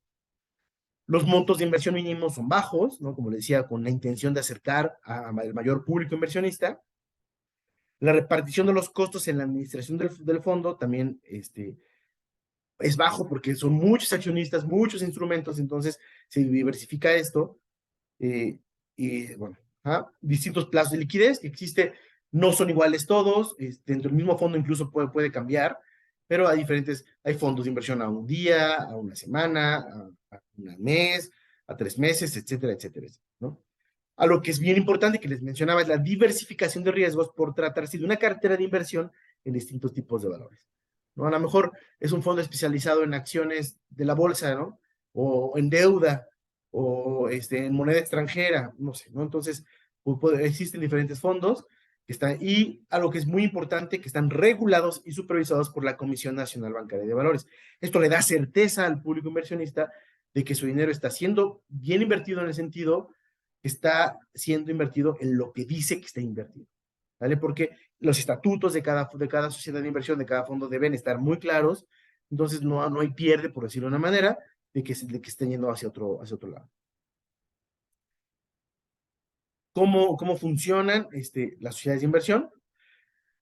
Speaker 1: Los montos de inversión mínimos son bajos, ¿no? Como le decía, con la intención de acercar al mayor público inversionista. La repartición de los costos en la administración del fondo también es bajo porque son muchos accionistas, muchos instrumentos, entonces se diversifica esto. Y bueno, distintos plazos de liquidez que existe, no son iguales todos, dentro del mismo fondo incluso puede cambiar, pero hay fondos de inversión a un día, a una semana, a un mes, a 3 meses, etcétera, etcétera, ¿no? A lo que es bien importante que les mencionaba es la diversificación de riesgos por tratarse de una cartera de inversión en distintos tipos de valores, ¿no? A lo mejor es un fondo especializado en acciones de la bolsa, ¿no? O en deuda, o en moneda extranjera, no sé, ¿no? Entonces, existen diferentes fondos que están, y algo que es muy importante, que están regulados y supervisados por la Comisión Nacional Bancaria de Valores. Esto le da certeza al público inversionista de que su dinero está siendo bien invertido en el sentido que está siendo invertido en lo que dice que está invertido, ¿vale? Porque los estatutos de cada sociedad de inversión, de cada fondo deben estar muy claros, entonces no hay pierde, por decirlo de una manera, de que estén yendo hacia otro lado. ¿Cómo funcionan las sociedades de inversión?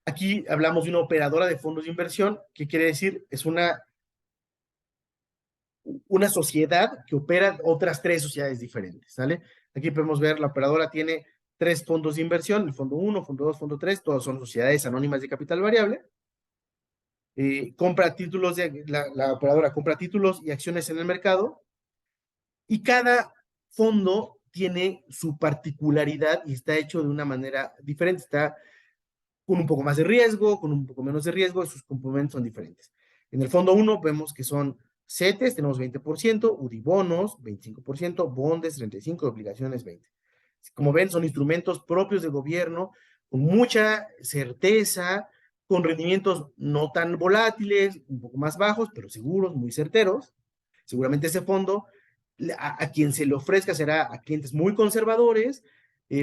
Speaker 1: Aquí hablamos de una operadora de fondos de inversión. ¿Qué quiere decir? Es una sociedad que opera otras 3 sociedades diferentes, ¿sale? Aquí podemos ver, la operadora tiene 3 fondos de inversión, el fondo 1, fondo 2, fondo 3, todos son sociedades anónimas de capital variable. Compra títulos, la operadora compra títulos y acciones en el mercado, y cada fondo tiene su particularidad y está hecho de una manera diferente, está con un poco más de riesgo, con un poco menos de riesgo, sus componentes son diferentes. En el fondo 1 vemos que son CETES, tenemos 20%, UDIBonos 25%, bondes 35%, obligaciones 20%. Como ven, son instrumentos propios del gobierno, con mucha certeza, con rendimientos no tan volátiles, un poco más bajos, pero seguros, muy certeros. Seguramente ese fondo, a quien se le ofrezca será a clientes muy conservadores,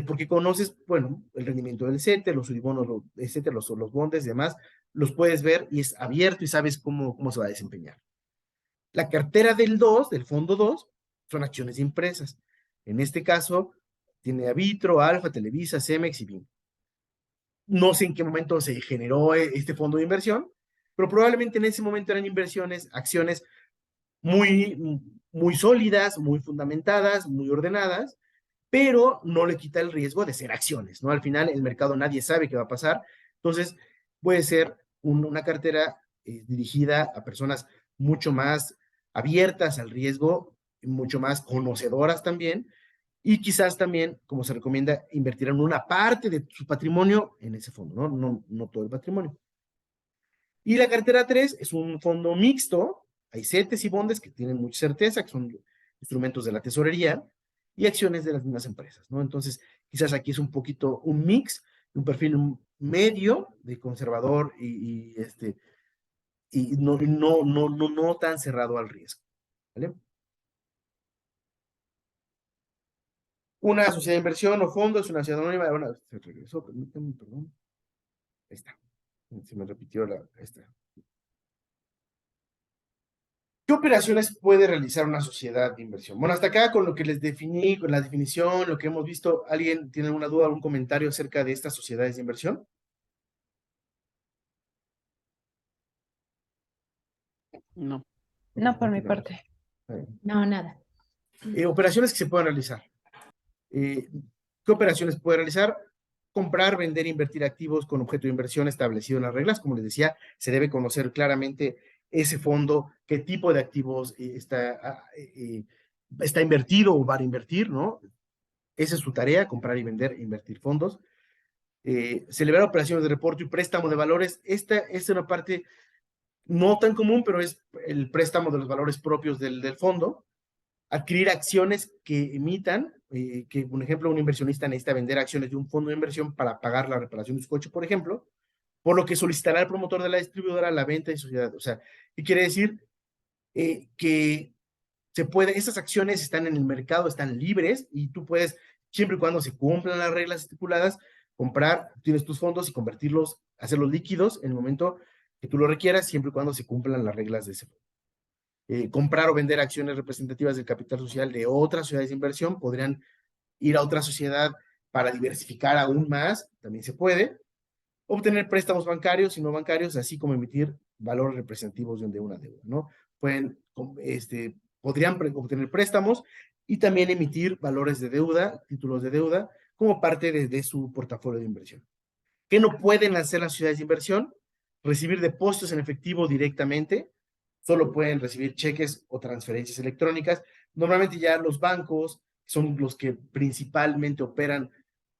Speaker 1: porque conoces, bueno, el rendimiento del CETE, los UDIBonos, etcétera, los bondes y demás, los puedes ver y es abierto y sabes cómo se va a desempeñar. La cartera del fondo 2, son acciones impresas. En este caso, tiene a Vitro, Alfa, Televisa, Cemex y BIM. No sé en qué momento se generó este fondo de inversión, pero probablemente en ese momento eran acciones muy sólidas, muy fundamentadas, muy ordenadas, pero no le quita el riesgo de ser acciones, ¿no? Al final, el mercado nadie sabe qué va a pasar, entonces puede ser una cartera dirigida a personas mucho más abiertas al riesgo, mucho más conocedoras también, y quizás también, como se recomienda, invertir en una parte de su patrimonio en ese fondo, ¿no? No todo el patrimonio. Y la cartera 3 es un fondo mixto, hay CETES y bondes que tienen mucha certeza, que son instrumentos de la tesorería, y acciones de las mismas empresas, ¿no? Entonces, quizás aquí es un poquito un mix, un perfil medio de conservador y no tan cerrado al riesgo, ¿vale? Una sociedad de inversión o fondo es una sociedad anónima. Bueno, se regresó, permítanme, perdón. Ahí está. Se me repitió esta. ¿Qué operaciones puede realizar una sociedad de inversión? Bueno, hasta acá con lo que les definí, con la definición, lo que hemos visto, ¿alguien tiene alguna duda, algún comentario acerca de estas sociedades de inversión?
Speaker 7: No.
Speaker 2: No, por mi parte.
Speaker 4: No, nada.
Speaker 1: Operaciones que se pueden realizar. ¿Qué operaciones puede realizar? Comprar, vender, invertir activos con objeto de inversión establecido en las reglas. Como les decía, se debe conocer claramente ese fondo, qué tipo de activos está invertido o va a invertir, ¿no? Esa es su tarea, comprar y vender, invertir fondos. Celebrar operaciones de reporte y préstamo de valores. Esta es una parte no tan común, pero es el préstamo de los valores propios del fondo. Adquirir acciones que emitan, que por ejemplo un inversionista necesita vender acciones de un fondo de inversión para pagar la reparación de su coche, por ejemplo, por lo que solicitará al promotor de la distribuidora la venta de sociedad. O sea, ¿qué quiere decir? Que esas acciones están en el mercado, están libres y tú puedes, siempre y cuando se cumplan las reglas estipuladas, comprar, tienes tus fondos y convertirlos, hacerlos líquidos en el momento que tú lo requieras, siempre y cuando se cumplan las reglas de ese fondo. Comprar o vender acciones representativas del capital social de otras sociedades de inversión, podrían ir a otra sociedad para diversificar aún más, también se puede. Obtener préstamos bancarios y no bancarios, así como emitir valores representativos de una deuda, ¿no? Podrían obtener préstamos y también emitir valores de deuda, títulos de deuda, como parte de su portafolio de inversión. ¿Qué no pueden hacer las sociedades de inversión? Recibir depósitos en efectivo directamente, solo pueden recibir cheques o transferencias electrónicas. Normalmente ya los bancos son los que principalmente operan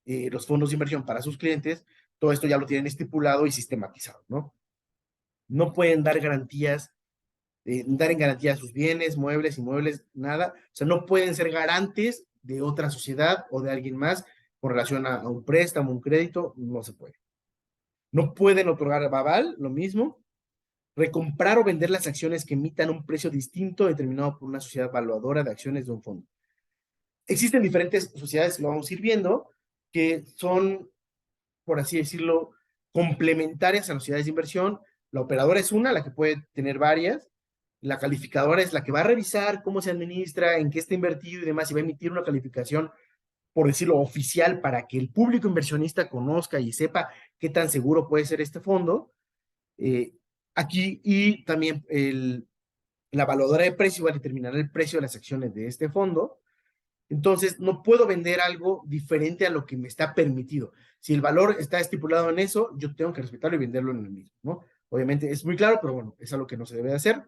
Speaker 1: los fondos de inversión para sus clientes. Todo esto ya lo tienen estipulado y sistematizado, ¿no? No pueden dar garantías, dar en garantía sus bienes, muebles, inmuebles, nada. O sea, no pueden ser garantes de otra sociedad o de alguien más con relación a un préstamo, un crédito, no se puede. No pueden otorgar aval, lo mismo. Recomprar o vender las acciones que emitan un precio distinto determinado por una sociedad valuadora de acciones de un fondo. Existen diferentes sociedades, lo vamos a ir viendo, que son, por así decirlo, complementarias a las sociedades de inversión. La operadora es una, la que puede tener varias. La calificadora es la que va a revisar cómo se administra, en qué está invertido y demás, y va a emitir una calificación, por decirlo, oficial para que el público inversionista conozca y sepa qué tan seguro puede ser este fondo. Aquí, y también la evaluadora de precio va a determinar el precio de las acciones de este fondo. Entonces, no puedo vender algo diferente a lo que me está permitido. Si el valor está estipulado en eso, yo tengo que respetarlo y venderlo en el mismo, ¿no? Obviamente es muy claro, pero bueno, es algo que no se debe hacer.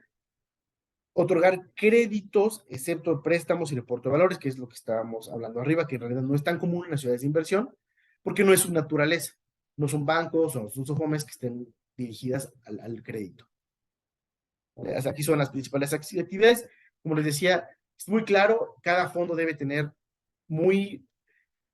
Speaker 1: Otorgar créditos, excepto préstamos y reporte de valores, que es lo que estábamos hablando arriba, que en realidad no es tan común en las ciudades de inversión, porque no es su naturaleza. No son bancos o son sofomes que estén dirigidas al crédito. Aquí son las principales actividades. Como les decía, es muy claro, cada fondo debe tener muy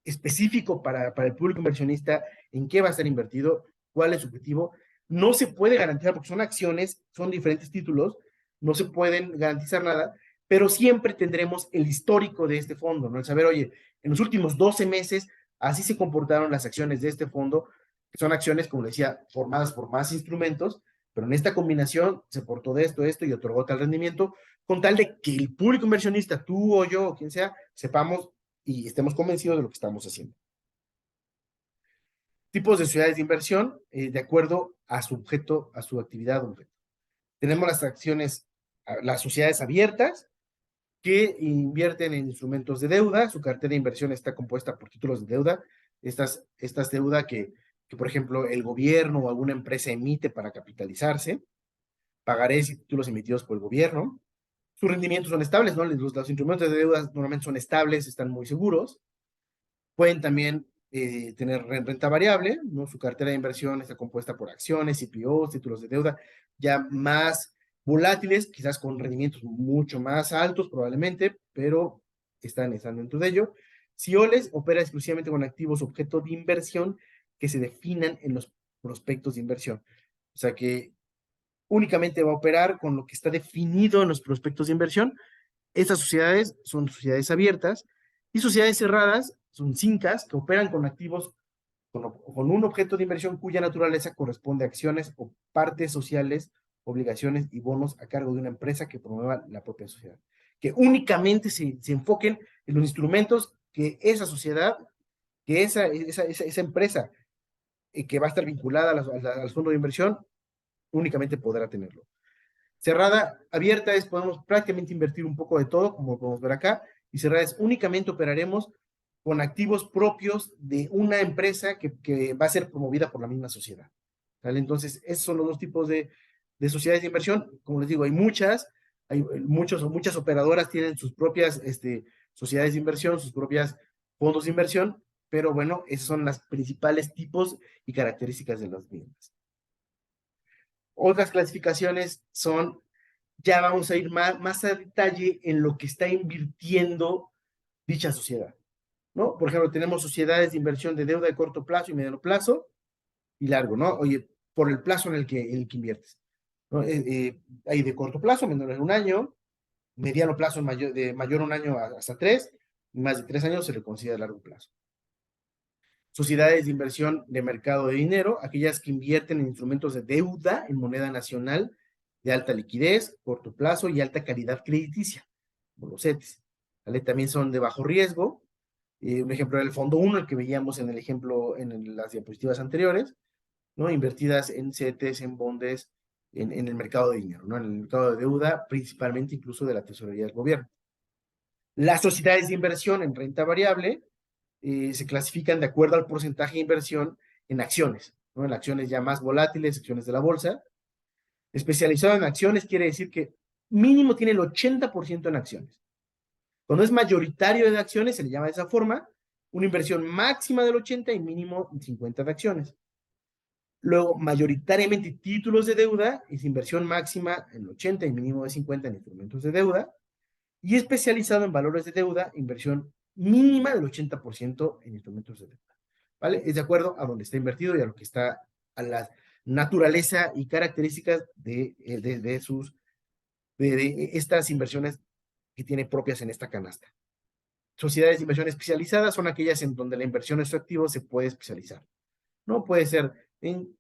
Speaker 1: específico para el público inversionista en qué va a estar invertido, cuál es su objetivo. No se puede garantizar, porque son acciones, son diferentes títulos, no se pueden garantizar nada, pero siempre tendremos el histórico de este fondo, ¿no? El saber, oye, en los últimos 12 meses, así se comportaron las acciones de este fondo, que son acciones, como decía, formadas por más instrumentos, pero en esta combinación se portó de esto y otorgó tal rendimiento, con tal de que el público inversionista, tú o yo, o quien sea, sepamos y estemos convencidos de lo que estamos haciendo. Tipos de sociedades de inversión, de acuerdo a su objeto, a su actividad objeto. Tenemos las acciones las sociedades abiertas que invierten en instrumentos de deuda. Su cartera de inversión está compuesta por títulos de deuda. Estas deuda que, por ejemplo, el gobierno o alguna empresa emite para capitalizarse, pagarés y títulos emitidos por el gobierno. Sus rendimientos son estables, ¿no? Los instrumentos de deuda normalmente son estables, están muy seguros. Pueden también tener renta variable, ¿no? Su cartera de inversión está compuesta por acciones, IPOs, títulos de deuda, ya más volátiles, quizás con rendimientos mucho más altos probablemente, pero están dentro de ello. CIOLES opera exclusivamente con activos objeto de inversión que se definan en los prospectos de inversión. O sea que únicamente va a operar con lo que está definido en los prospectos de inversión. Estas sociedades son sociedades abiertas y sociedades cerradas son SINCAS que operan con activos con un objeto de inversión cuya naturaleza corresponde a acciones o partes sociales, obligaciones y bonos a cargo de una empresa que promueva la propia sociedad. Que únicamente se enfoquen en los instrumentos que esa sociedad, que esa empresa que va a estar vinculada al fondo de inversión, únicamente podrá tenerlo. Cerrada, abierta es, podemos prácticamente invertir un poco de todo, como podemos ver acá, y cerrada es, únicamente operaremos con activos propios de una empresa que va a ser promovida por la misma sociedad. ¿Vale? Entonces, esos son los dos tipos de sociedades de inversión. Como les digo, hay muchas operadoras tienen sus propias sociedades de inversión, sus propias fondos de inversión, pero bueno, esos son los principales tipos y características de las mismas. Otras clasificaciones son, ya vamos a ir más a detalle en lo que está invirtiendo dicha sociedad, ¿no? Por ejemplo, tenemos sociedades de inversión de deuda de corto plazo y mediano plazo y largo, ¿no? Oye, por el plazo en el que inviertes, ¿no? Hay de corto plazo, menor de un año, mediano plazo de mayor a un año hasta 3, y más de 3 años se le considera largo plazo. Sociedades de inversión de mercado de dinero, aquellas que invierten en instrumentos de deuda en moneda nacional de alta liquidez, corto plazo y alta calidad crediticia, como los CETES. ¿Vale? También son de bajo riesgo. Un ejemplo era el Fondo 1, el que veíamos en el ejemplo en las diapositivas anteriores, ¿no? Invertidas en CETES, en bondes, en el mercado de dinero, ¿no? En el mercado de deuda, principalmente incluso de la tesorería del gobierno. Las sociedades de inversión en renta variable se clasifican de acuerdo al porcentaje de inversión en acciones, ¿no? En acciones ya más volátiles, acciones de la bolsa. Especializado en acciones quiere decir que mínimo tiene el 80% en acciones. Cuando es mayoritario de acciones, se le llama de esa forma, una inversión máxima del 80 y mínimo 50 de acciones. Luego, mayoritariamente títulos de deuda, es inversión máxima en 80 y mínimo de 50 en instrumentos de deuda. Y especializado en valores de deuda, inversión mínima del 80% en instrumentos de deuda. ¿Vale? Es de acuerdo a donde está invertido y a lo que está, a la naturaleza y características de estas inversiones que tiene propias en esta canasta. Sociedades de inversión especializadas son aquellas en donde la inversión en su activo se puede especializar, ¿no? Puede ser en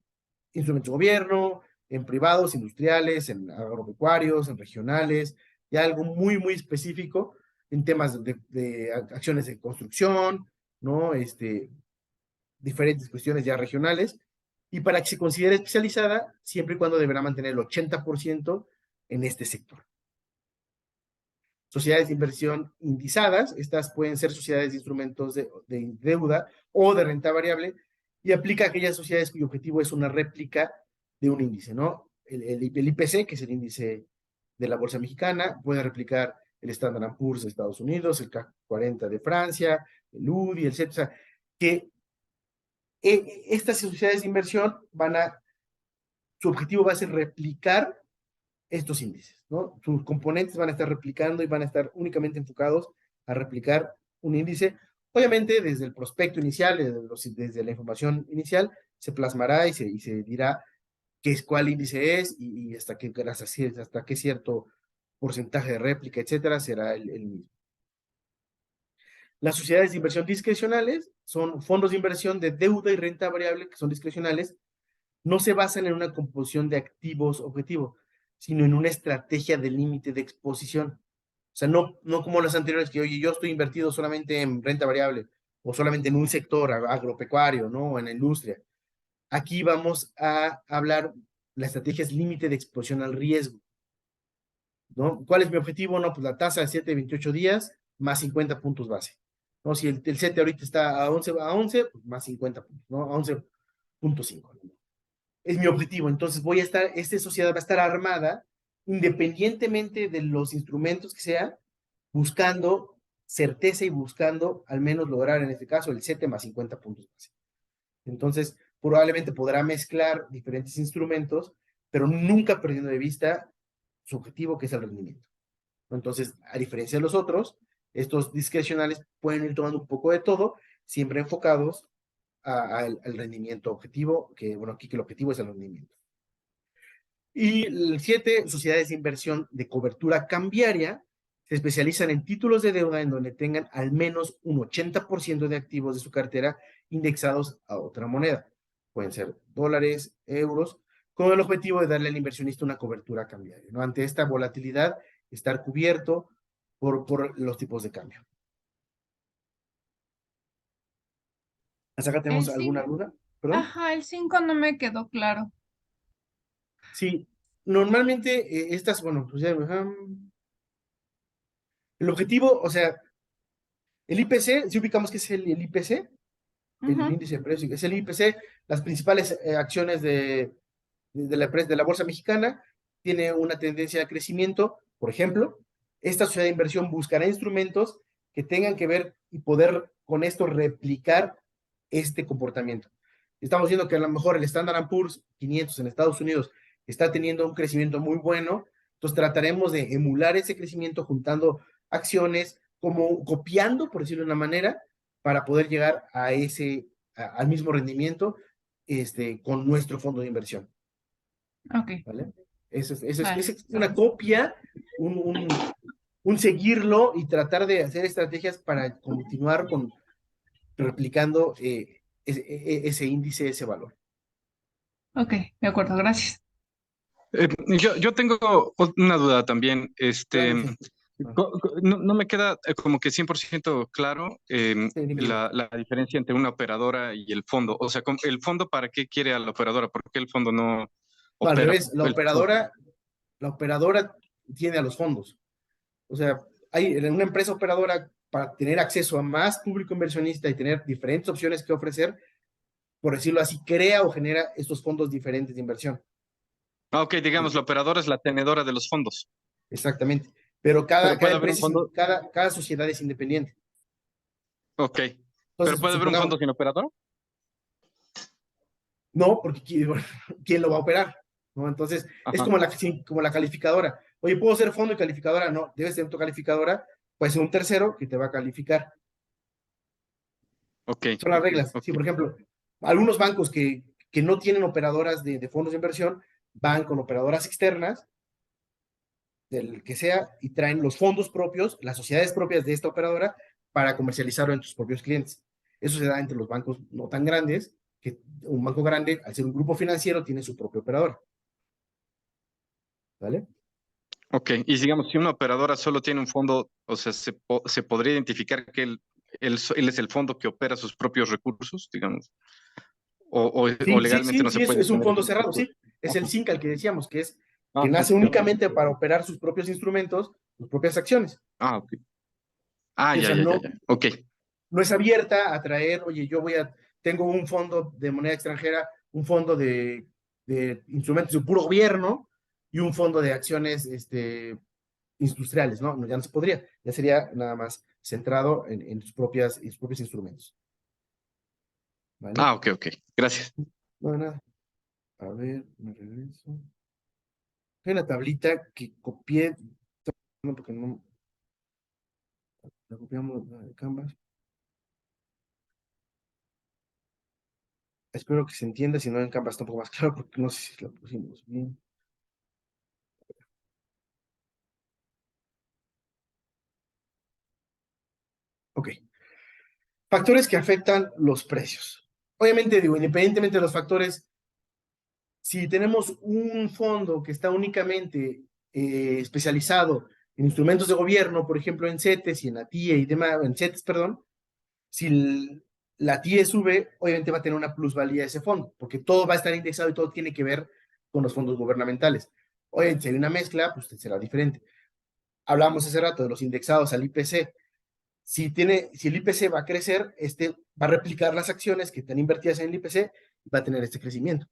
Speaker 1: instrumentos de gobierno, en privados, industriales, en agropecuarios, en regionales, y algo muy, muy específico en temas de acciones de construcción, ¿no? Diferentes cuestiones ya regionales, y para que se considere especializada, siempre y cuando deberá mantener el 80% en este sector. Sociedades de inversión indizadas, estas pueden ser sociedades de instrumentos de deuda o de renta variable, y aplica a aquellas sociedades cuyo objetivo es una réplica de un índice, ¿no? El IPC, que es el índice de la Bolsa Mexicana, puede replicar el Standard & Poor's de Estados Unidos, el CAC 40 de Francia, el UDI, etc. O sea, que estas sociedades de inversión su objetivo va a ser replicar estos índices, ¿no? Sus componentes van a estar replicando y van a estar únicamente enfocados a replicar un índice. Obviamente, desde el prospecto inicial, desde la información inicial, se plasmará y se dirá cuál índice es y hasta qué cierto porcentaje de réplica, etcétera, será el mismo. Las sociedades de inversión discrecionales son fondos de inversión de deuda y renta variable que son discrecionales, no se basan en una composición de activos objetivo, sino en una estrategia de límite de exposición. O sea, no como las anteriores que, oye, yo estoy invertido solamente en renta variable o solamente en un sector agropecuario, ¿no? O en la industria. Aquí vamos a hablar, la estrategia es límite de exposición al riesgo. ¿no? ¿Cuál es mi objetivo? No, pues la tasa de 7 de 28 días más 50 puntos base. ¿No? Si el CETE ahorita está a 11, pues más 50 puntos, ¿no? A 11.5. Es mi objetivo. Entonces esta sociedad va a estar armada independientemente de los instrumentos que sea, buscando certeza y buscando al menos lograr en este caso el 7 más 50 puntos base. Entonces, probablemente podrá mezclar diferentes instrumentos, pero nunca perdiendo de vista su objetivo, que es el rendimiento. Entonces, a diferencia de los otros, estos discrecionales pueden ir tomando un poco de todo, siempre enfocados al rendimiento objetivo, que bueno, aquí que el objetivo es el rendimiento. Y el 7, sociedades de inversión de cobertura cambiaria, se especializan en títulos de deuda en donde tengan al menos un 80% de activos de su cartera indexados a otra moneda. Pueden ser dólares, euros, con el objetivo de darle al inversionista una cobertura cambiaria, ¿no? Ante esta volatilidad, estar cubierto por los tipos de cambio. ¿Hasta acá tenemos alguna duda? ¿Perdón?
Speaker 2: Ajá, el 5 no me quedó claro.
Speaker 1: Sí, normalmente estas, bueno, pues ya, el objetivo, o sea, el IPC, si ubicamos que es el IPC, el índice de precios, es el IPC, las principales acciones de la bolsa mexicana, tiene una tendencia de crecimiento. Por ejemplo, esta sociedad de inversión buscará instrumentos que tengan que ver y poder con esto replicar este comportamiento. Estamos viendo que a lo mejor el Standard & Poor's 500 en Estados Unidos está teniendo un crecimiento muy bueno, entonces trataremos de emular ese crecimiento juntando acciones, como copiando, por decirlo de una manera, para poder llegar a al mismo rendimiento con nuestro fondo de inversión.
Speaker 2: Ok.
Speaker 1: ¿Vale? Eso es
Speaker 2: Vale.
Speaker 1: una copia, un seguirlo y tratar de hacer estrategias para continuar replicando ese índice, ese valor.
Speaker 2: Ok, de acuerdo, gracias.
Speaker 3: Yo tengo una duda también.
Speaker 1: Claro que sí.
Speaker 3: No me queda como que 100% claro
Speaker 1: Sí, dime.
Speaker 3: la diferencia entre una operadora y el fondo. O sea, ¿el fondo para qué quiere a la operadora? ¿Por qué el fondo no
Speaker 1: Al
Speaker 3: opera?
Speaker 1: revés, la operadora tiene a los fondos. O sea, hay una empresa operadora para tener acceso a más público inversionista y tener diferentes opciones que ofrecer, por decirlo así, crea o genera estos fondos diferentes de inversión.
Speaker 3: Ok, digamos, la operadora es la tenedora de los fondos.
Speaker 1: Exactamente. Pero cada
Speaker 3: Pero puede haber
Speaker 1: empresa,
Speaker 3: un fondo.
Speaker 1: cada sociedad es independiente.
Speaker 3: Ok.
Speaker 1: Entonces,
Speaker 3: ¿Pero puede haber un fondo sin operador?
Speaker 1: No, porque ¿quién lo va a operar? ¿No? Entonces, es
Speaker 3: Ajá.
Speaker 1: como la calificadora. Oye, ¿puedo ser fondo y calificadora? No, debes ser tu calificadora, puede ser un tercero que te va a calificar.
Speaker 3: Ok.
Speaker 1: Son las reglas.
Speaker 3: Ok.
Speaker 1: Sí, por ejemplo, algunos bancos que no tienen operadoras de fondos de inversión van con operadoras externas, del que sea, y traen los fondos propios, las sociedades propias de esta operadora, para comercializarlo en tus propios clientes. Eso se da entre los bancos no tan grandes, que un banco grande, al ser un grupo financiero, tiene su propio operador. ¿Vale?
Speaker 3: Ok. Y digamos, si una operadora solo tiene un fondo, o sea, se podría identificar que él es el fondo que opera sus propios recursos, digamos. O legalmente no se puede.
Speaker 1: Es un
Speaker 3: tener
Speaker 1: fondo
Speaker 3: ese
Speaker 1: cerrado,
Speaker 3: tipo.
Speaker 1: sí. Es el CINCAL que decíamos, que
Speaker 3: Ah,
Speaker 1: nace
Speaker 3: ok.
Speaker 1: únicamente para operar sus propios instrumentos, sus propias acciones.
Speaker 3: Ah, ok. Ah,
Speaker 1: O
Speaker 3: ya,
Speaker 1: sea,
Speaker 3: ya, ya, ya. Ok.
Speaker 1: no es abierta a traer, oye, tengo un fondo de moneda extranjera, un fondo de instrumentos de puro gobierno y un fondo de acciones industriales, ¿no? Ya no se podría, ya sería nada más centrado en sus propios instrumentos. ¿Vale?
Speaker 3: Ah, ok, ok. Gracias.
Speaker 1: No, nada. A ver, me regreso. Hay una tablita que copié, porque no la copiamos de Canvas. Espero que se entienda, si no en Canvas está un poco más claro, porque no sé si la pusimos bien. Ok. Factores que afectan los precios. Obviamente, digo, independientemente de los factores, si tenemos un fondo que está únicamente especializado en instrumentos de gobierno, por ejemplo, en CETES y en la TIE y demás, en CETES, perdón, si la TIE sube, obviamente va a tener una plusvalía ese fondo, porque todo va a estar indexado y todo tiene que ver con los fondos gubernamentales. Obviamente, si hay una mezcla, pues será diferente. Hablábamos hace rato de los indexados al IPC. Si el IPC va a crecer, va a replicar las acciones que están invertidas en el IPC y va a tener este crecimiento,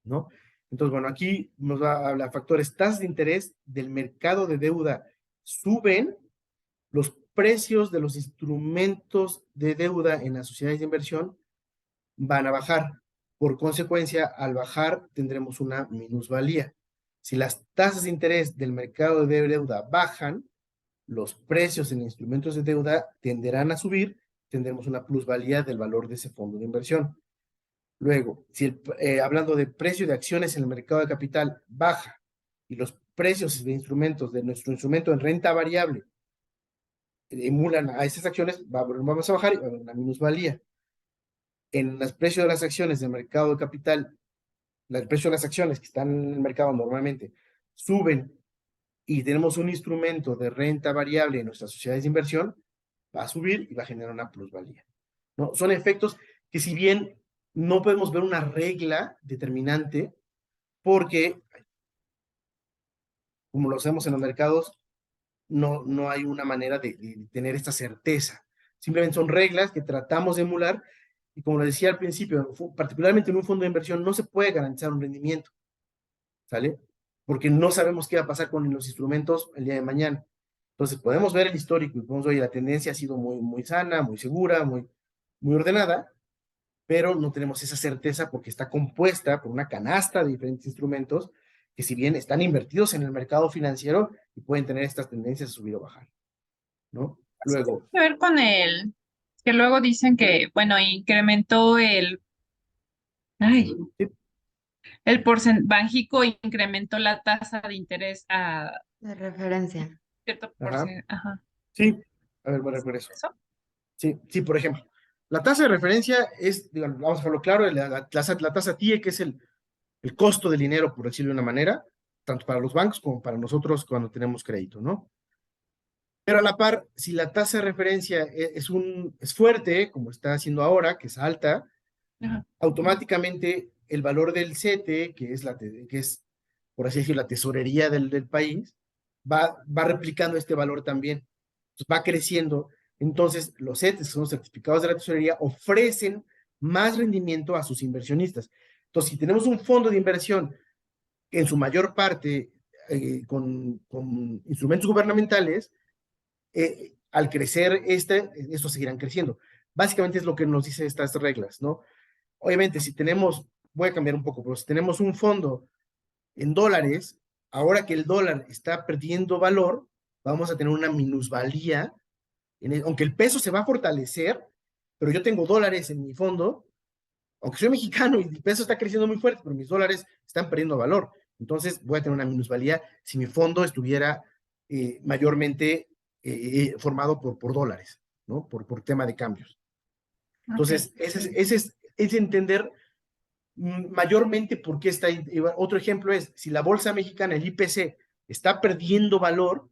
Speaker 1: ¿no? Entonces, bueno, aquí nos va a hablar factores. Tasas de interés del mercado de deuda suben, los precios de los instrumentos de deuda en las sociedades de inversión van a bajar. Por consecuencia, al bajar tendremos una minusvalía. Si las tasas de interés del mercado de deuda bajan, los precios en instrumentos de deuda tenderán a subir, tendremos una plusvalía del valor de ese fondo de inversión. Luego, si hablando de precio de acciones en el mercado de capital baja y los precios de instrumentos de nuestro instrumento en renta variable emulan a esas acciones, vamos a bajar y va a haber una minusvalía. En los precios de las acciones del mercado de capital, el precio de las acciones que están en el mercado normalmente suben y tenemos un instrumento de renta variable en nuestras sociedades de inversión, va a subir y va a generar una plusvalía, ¿no? Son efectos que, si bien no podemos ver una regla determinante, porque como lo hacemos en los mercados, no hay una manera de tener esta certeza. Simplemente son reglas que tratamos de emular, y como lo decía al principio, particularmente en un fondo de inversión no se puede garantizar un rendimiento, ¿sale? Porque no sabemos qué va a pasar con los instrumentos el día de mañana. Entonces podemos ver el histórico y podemos ver que la tendencia ha sido muy sana, muy segura, muy ordenada, pero no tenemos esa certeza porque está compuesta por una canasta de diferentes instrumentos que, si bien están invertidos en el mercado financiero, y pueden tener estas tendencias a subir o bajar, ¿no? Luego,
Speaker 6: Que ver con que luego dicen que, bueno, incrementó
Speaker 1: sí,
Speaker 6: el porcentaje, Banxico incrementó la tasa de interés a
Speaker 4: De referencia.
Speaker 6: cierto
Speaker 1: ajá,
Speaker 6: porcentaje. Ajá.
Speaker 1: sí, a ver, voy a ver por eso.
Speaker 6: ¿Eso?
Speaker 1: Sí, por ejemplo, la tasa de referencia es, digamos, vamos a dejarlo claro, la tasa TIE, que es el costo del dinero, por decirlo de una manera, tanto para los bancos como para nosotros cuando tenemos crédito, ¿no? Pero a la par, si la tasa de referencia es fuerte, como está haciendo ahora, que es alta,
Speaker 6: Ajá.
Speaker 1: automáticamente el valor del CETE, que es, por así decirlo, la tesorería del país, va replicando este valor también. Entonces, va creciendo. Entonces, los CETES, que son los certificados de la tesorería, ofrecen más rendimiento a sus inversionistas. Entonces, si tenemos un fondo de inversión en su mayor parte con instrumentos gubernamentales, al crecer estos seguirán creciendo. Básicamente es lo que nos dicen estas reglas, ¿no? Obviamente, si tenemos, voy a cambiar un poco, pero si tenemos un fondo en dólares, ahora que el dólar está perdiendo valor, vamos a tener una minusvalía, aunque el peso se va a fortalecer, pero yo tengo dólares en mi fondo, aunque soy mexicano y el peso está creciendo muy fuerte, pero mis dólares están perdiendo valor. Entonces voy a tener una minusvalía si mi fondo estuviera mayormente formado por dólares, ¿no? Por tema de cambios. Entonces, ese es entender mayormente por qué está ahí. Otro ejemplo es, si la bolsa mexicana, el IPC, está perdiendo valor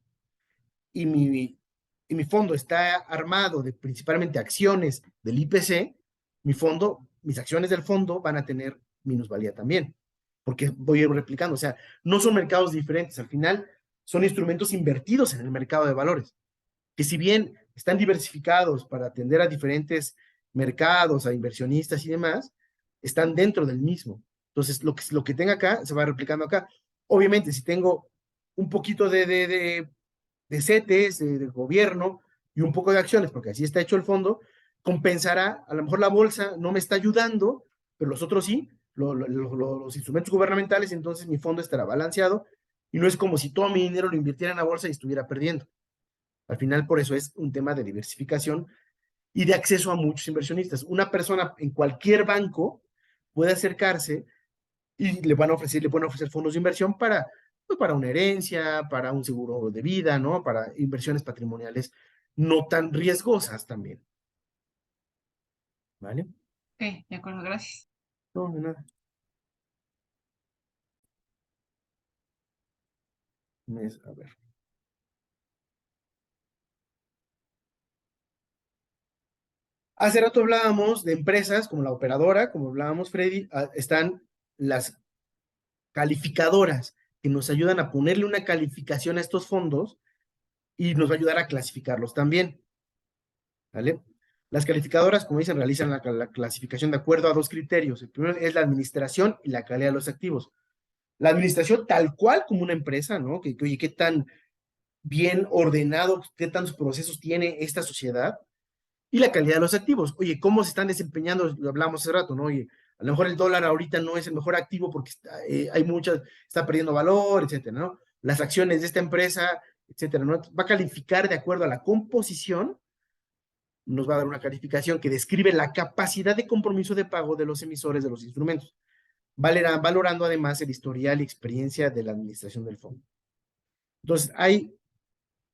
Speaker 1: y mi fondo está armado de principalmente acciones del IPC, mis acciones del fondo van a tener minusvalía también, porque voy a ir replicando. O sea, no son mercados diferentes, al final son instrumentos invertidos en el mercado de valores, que si bien están diversificados para atender a diferentes mercados, a inversionistas y demás, están dentro del mismo. Entonces, lo que tenga acá se va replicando acá. Obviamente, si tengo un poquito de CETES, de gobierno y un poco de acciones, porque así está hecho el fondo, compensará, a lo mejor la bolsa no me está ayudando, pero los otros sí, los instrumentos gubernamentales, entonces mi fondo estará balanceado y no es como si todo mi dinero lo invirtiera en la bolsa y estuviera perdiendo. Al final, por eso es un tema de diversificación y de acceso a muchos inversionistas. Una persona en cualquier banco puede acercarse y le pueden ofrecer fondos de inversión pues para una herencia, para un seguro de vida, ¿no? Para inversiones patrimoniales no tan riesgosas también. ¿Vale?
Speaker 6: Ok, de acuerdo, gracias.
Speaker 1: No, de nada. A ver. Hace rato hablábamos de empresas como la operadora, como hablábamos, Freddy, están las calificadoras, que nos ayudan a ponerle una calificación a estos fondos y nos va a ayudar a clasificarlos también. ¿Vale? Las calificadoras, como dicen, realizan la clasificación de acuerdo a 2 criterios. El primero es la administración y la calidad de los activos. La administración tal cual como una empresa, ¿no? Oye, qué tan bien ordenado, qué tantos procesos tiene esta sociedad. Y la calidad de los activos. Oye, ¿cómo se están desempeñando? Lo hablamos hace rato, ¿no? Oye, a lo mejor el dólar ahorita no es el mejor activo porque hay muchas, está perdiendo valor, etcétera, ¿no? Las acciones de esta empresa, etcétera, ¿no? Va a calificar de acuerdo a la composición, nos va a dar una calificación que describe la capacidad de compromiso de pago de los emisores de los instrumentos, valorando además el historial y experiencia de la administración del fondo. Entonces,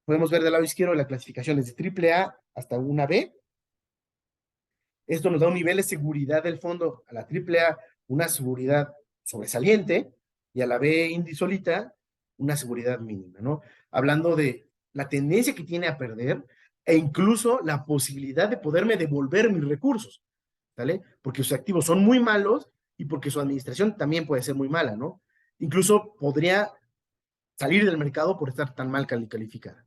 Speaker 1: podemos ver del lado izquierdo la clasificación desde AAA hasta una B. Esto nos da un nivel de seguridad del fondo. A la AAA, una seguridad sobresaliente, y a la B indisolita, una seguridad mínima, ¿no? Hablando de la tendencia que tiene a perder e incluso la posibilidad de poderme devolver mis recursos, ¿vale? Porque sus activos son muy malos y porque su administración también puede ser muy mala, ¿no? Incluso podría salir del mercado por estar tan mal calificada.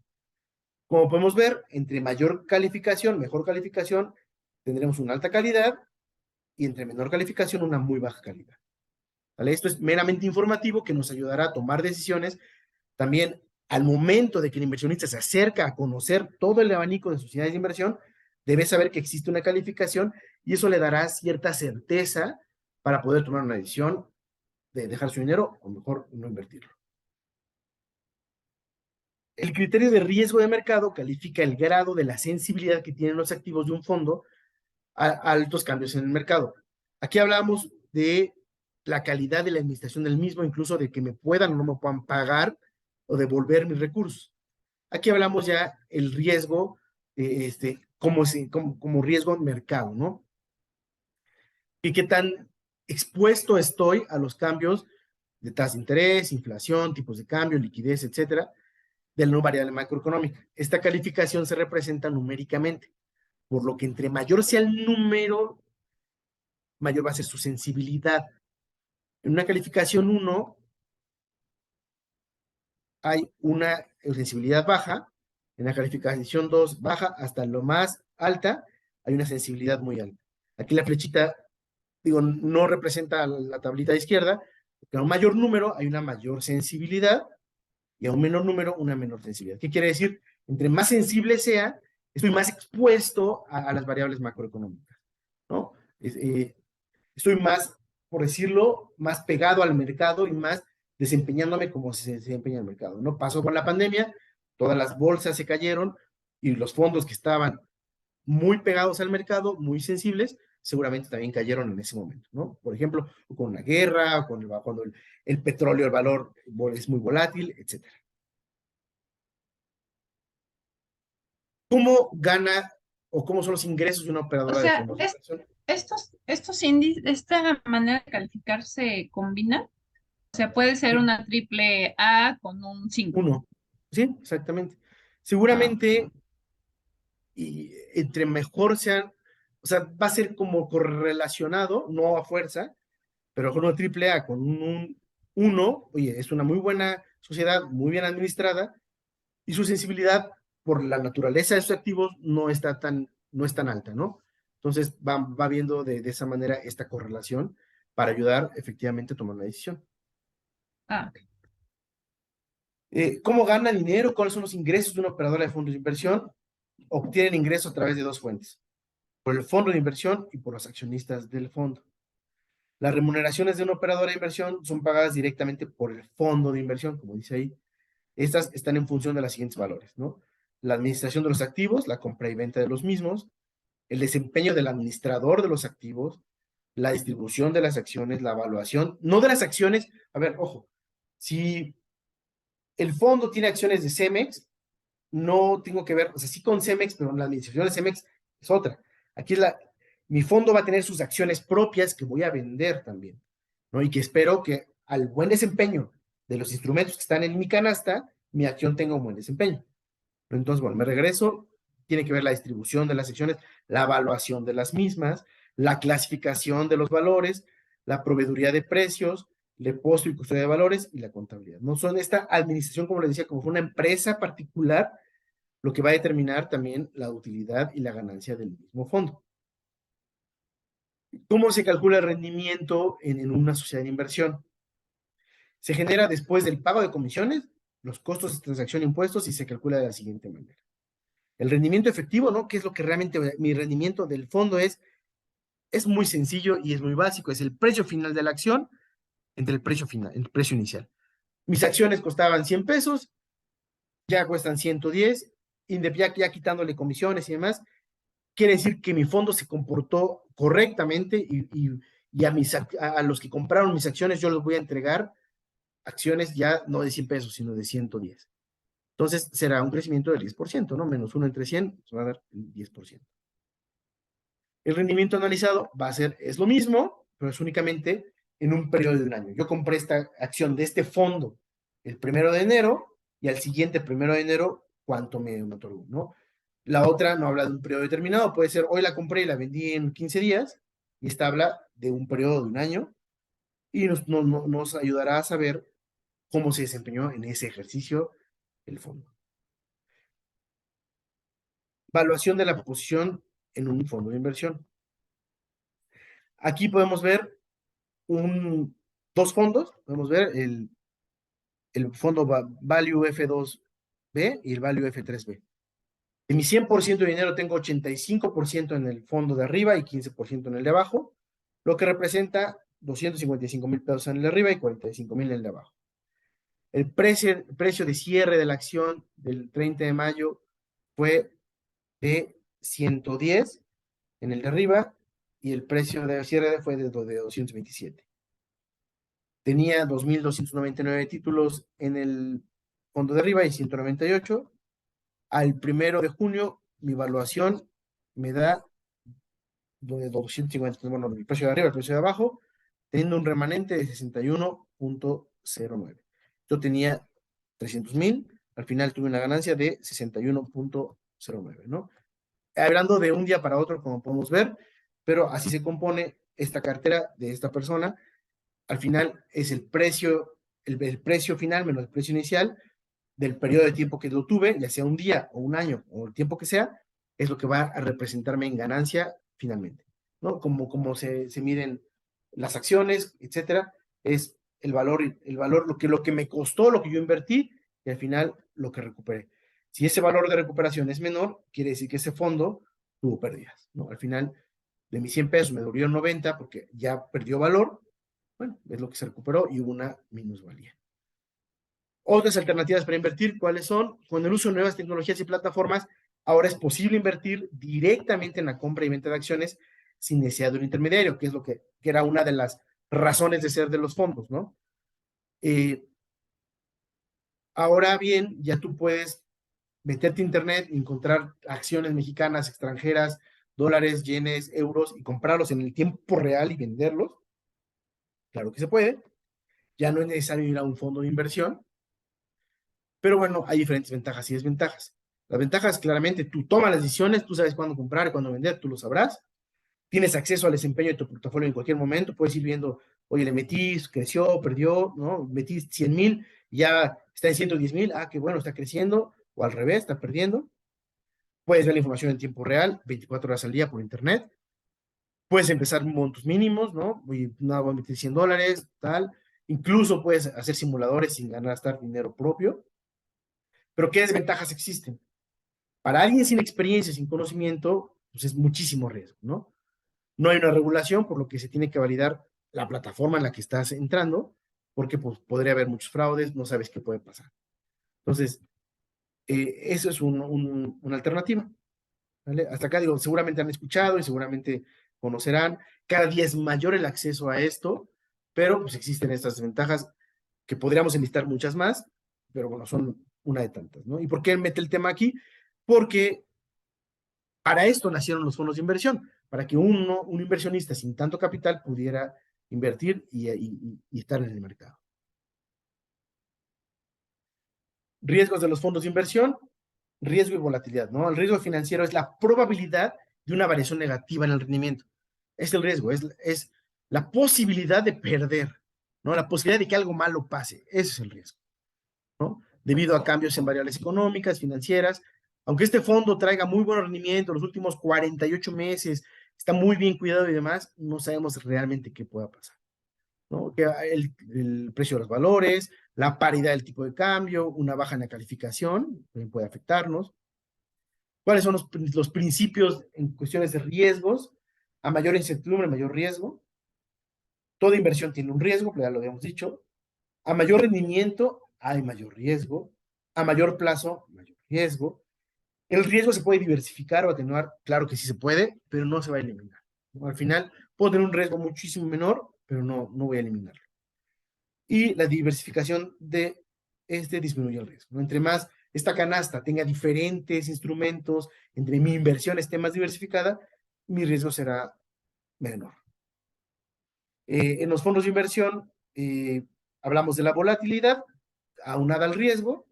Speaker 1: Como podemos ver, entre mayor calificación, mejor calificación, tendremos una alta calidad y entre menor calificación una muy baja calidad. ¿Vale? Esto es meramente informativo que nos ayudará a tomar decisiones. También al momento de que el inversionista se acerca a conocer todo el abanico de sociedades de inversión, debe saber que existe una calificación y eso le dará cierta certeza para poder tomar una decisión de dejar su dinero o mejor no invertirlo. El criterio de riesgo de mercado califica el grado de la sensibilidad que tienen los activos de un fondo a altos cambios en el mercado. Aquí hablamos de la calidad de la administración del mismo, incluso de que me puedan o no me puedan pagar o devolver mis recursos. Aquí hablamos ya el riesgo, como riesgo en mercado, ¿no? Y qué tan expuesto estoy a los cambios de tasa de interés, inflación, tipos de cambio, liquidez, etcétera, del no variable macroeconómica. Esta calificación se representa numéricamente, por lo que entre mayor sea el número, mayor va a ser su sensibilidad. En una calificación 1 hay una sensibilidad baja, en la calificación 2 baja hasta lo más alta hay una sensibilidad muy alta. Aquí la flechita, no representa la tablita de izquierda, porque a un mayor número hay una mayor sensibilidad y a un menor número una menor sensibilidad. ¿Qué quiere decir? Entre más sensible sea, estoy más expuesto a las variables macroeconómicas, ¿no? Estoy más, por decirlo, más pegado al mercado y más desempeñándome como se desempeña el mercado, ¿no? Pasó con la pandemia, todas las bolsas se cayeron y los fondos que estaban muy pegados al mercado, muy sensibles, seguramente también cayeron en ese momento, ¿no? Por ejemplo, con una guerra, cuando el petróleo, el valor es muy volátil, etc. ¿Cómo gana o cómo son los ingresos de una operadora de fondos de inversión?
Speaker 6: Estos índices, esta manera de calificar se combina. O sea, puede ser una triple A con un 5.
Speaker 1: 1. Sí, exactamente. Seguramente, y entre mejor sean, o sea, va a ser como correlacionado, no a fuerza, pero con una triple A, con un 1, oye, es una muy buena sociedad, muy bien administrada, y su sensibilidad por la naturaleza de sus activos no es tan alta, ¿no? Entonces va viendo de esa manera esta correlación para ayudar efectivamente a tomar una decisión. ¿Cómo gana dinero? ¿Cuáles son los ingresos de una operadora de fondos de inversión? Obtienen ingresos a través de 2 fuentes, por el fondo de inversión y por los accionistas del fondo. Las remuneraciones de una operadora de inversión son pagadas directamente por el fondo de inversión, como dice ahí. Estas están en función de los siguientes valores, ¿no? La administración de los activos, la compra y venta de los mismos, el desempeño del administrador de los activos, la distribución de las acciones, la evaluación, no de las acciones. A ver, ojo, si el fondo tiene acciones de Cemex, no tengo que ver, o sea, sí con Cemex, pero la administración de Cemex es otra. Aquí mi fondo va a tener sus acciones propias que voy a vender también, ¿no? Y que espero que al buen desempeño de los instrumentos que están en mi canasta, mi acción tenga un buen desempeño. Entonces, bueno, me regreso, tiene que ver la distribución de las acciones, la evaluación de las mismas, la clasificación de los valores, la proveeduría de precios, depósito y custodia de valores y la contabilidad. No son esta administración, como les decía, como fue una empresa particular, lo que va a determinar también la utilidad y la ganancia del mismo fondo. ¿Cómo se calcula el rendimiento en una sociedad de inversión? Se genera después del pago de comisiones, los costos de transacción e impuestos, y se calcula de la siguiente manera. El rendimiento efectivo, ¿no? Que es lo que realmente mi rendimiento del fondo es muy sencillo y es muy básico. Es el precio final de la acción entre el precio final, el precio inicial. Mis acciones costaban 100 pesos, ya cuestan 110, ya quitándole comisiones y demás, quiere decir que mi fondo se comportó correctamente y a los que compraron mis acciones yo les voy a entregar acciones ya no de 100 pesos, sino de 110. Entonces será un crecimiento del 10%, ¿no? Menos 1 entre 100, se va a dar el 10%. El rendimiento analizado es lo mismo, pero es únicamente en un periodo de un año. Yo compré esta acción de este fondo el 1 de enero y al siguiente 1 de enero, ¿cuánto me otorgó, no? La otra no habla de un periodo determinado, puede ser hoy la compré y la vendí en 15 días, y esta habla de un periodo de un año, y nos ayudará a saber cómo se desempeñó en ese ejercicio el fondo. Evaluación de la posición en un fondo de inversión. Aquí podemos ver dos fondos, podemos ver el fondo Value F2B y el Value F3B. De mi 100% de dinero tengo 85% en el fondo de arriba y 15% en el de abajo, lo que representa 255,000 pesos en el de arriba y 45,000 en el de abajo. El precio de cierre de la acción del 30 de mayo fue de 110 en el de arriba y el precio de cierre fue de 227. Tenía 2,299 títulos en el fondo de arriba y 198. Al 1 de junio, mi evaluación me da de 250, bueno, el precio de arriba, el precio de abajo, teniendo un remanente de 61.09. Yo tenía 300,000, al final tuve una ganancia de 61.09, ¿no? Hablando de un día para otro, como podemos ver, pero así se compone esta cartera de esta persona. Al final es el precio final menos el precio inicial del periodo de tiempo que lo tuve, ya sea un día o un año o el tiempo que sea, es lo que va a representarme en ganancia finalmente, ¿no? Como se miden las acciones, etcétera, es el valor, lo que me costó, lo que yo invertí, y al final lo que recuperé. Si ese valor de recuperación es menor, quiere decir que ese fondo tuvo pérdidas, ¿no? Al final, de mis 100 pesos me devolvieron 90 porque ya perdió valor, bueno, es lo que se recuperó y hubo una minusvalía. Otras alternativas para invertir, ¿cuáles son? Con el uso de nuevas tecnologías y plataformas, ahora es posible invertir directamente en la compra y venta de acciones sin necesidad de un intermediario, que es lo que era una de las razones de ser de los fondos, ¿no? Ahora bien, ya tú puedes meterte a internet, encontrar acciones mexicanas, extranjeras, dólares, yenes, euros, y comprarlos en el tiempo real y venderlos. Claro que se puede. Ya no es necesario ir a un fondo de inversión. Pero bueno, hay diferentes ventajas y desventajas. Las ventajas, claramente, tú tomas las decisiones, tú sabes cuándo comprar y cuándo vender, tú lo sabrás. Tienes acceso al desempeño de tu portafolio en cualquier momento, puedes ir viendo, oye, le metí, creció, perdió, ¿no? Metí 100,000, ya está en 110,000, qué bueno, está creciendo, o al revés, está perdiendo. Puedes ver la información en tiempo real, 24 horas al día por internet. Puedes empezar montos mínimos, ¿no? Oye, no, voy a meter $100, tal. Incluso puedes hacer simuladores sin gastar dinero propio. Pero ¿qué desventajas existen? Para alguien sin experiencia, sin conocimiento, pues es muchísimo riesgo, ¿no? No hay una regulación, por lo que se tiene que validar la plataforma en la que estás entrando, porque pues, podría haber muchos fraudes, no sabes qué puede pasar. Entonces, eso es una alternativa, ¿vale? Hasta acá digo, seguramente han escuchado y seguramente conocerán, cada día es mayor el acceso a esto, pero pues existen estas desventajas que podríamos enlistar muchas más, pero bueno, son una de tantas, ¿no? ¿Y por qué mete el tema aquí? Porque para esto nacieron los fondos de inversión, para que un inversionista sin tanto capital pudiera invertir y estar en el mercado. Riesgos de los fondos de inversión, riesgo y volatilidad, ¿no? El riesgo financiero es la probabilidad de una variación negativa en el rendimiento. Es el riesgo, es la posibilidad de perder, ¿no? La posibilidad de que algo malo pase, ese es el riesgo, ¿no? Debido a cambios en variables económicas, financieras, aunque este fondo traiga muy buen rendimiento los últimos 48 meses, está muy bien cuidado y demás, no sabemos realmente qué pueda pasar, ¿no? Que el precio de los valores, la paridad del tipo de cambio, una baja en la calificación, también puede afectarnos. ¿Cuáles son los principios en cuestiones de riesgos? A mayor incertidumbre, mayor riesgo. Toda inversión tiene un riesgo, pero ya lo habíamos dicho. A mayor rendimiento, hay mayor riesgo. A mayor plazo, mayor riesgo. El riesgo se puede diversificar o atenuar, claro que sí se puede, pero no se va a eliminar. Al final, puedo tener un riesgo muchísimo menor, pero no voy a eliminarlo. Y la diversificación de disminuye el riesgo, ¿no? Entre más esta canasta tenga diferentes instrumentos, entre mi inversión esté más diversificada, mi riesgo será menor. En los fondos de inversión, hablamos de la volatilidad aunada al riesgo.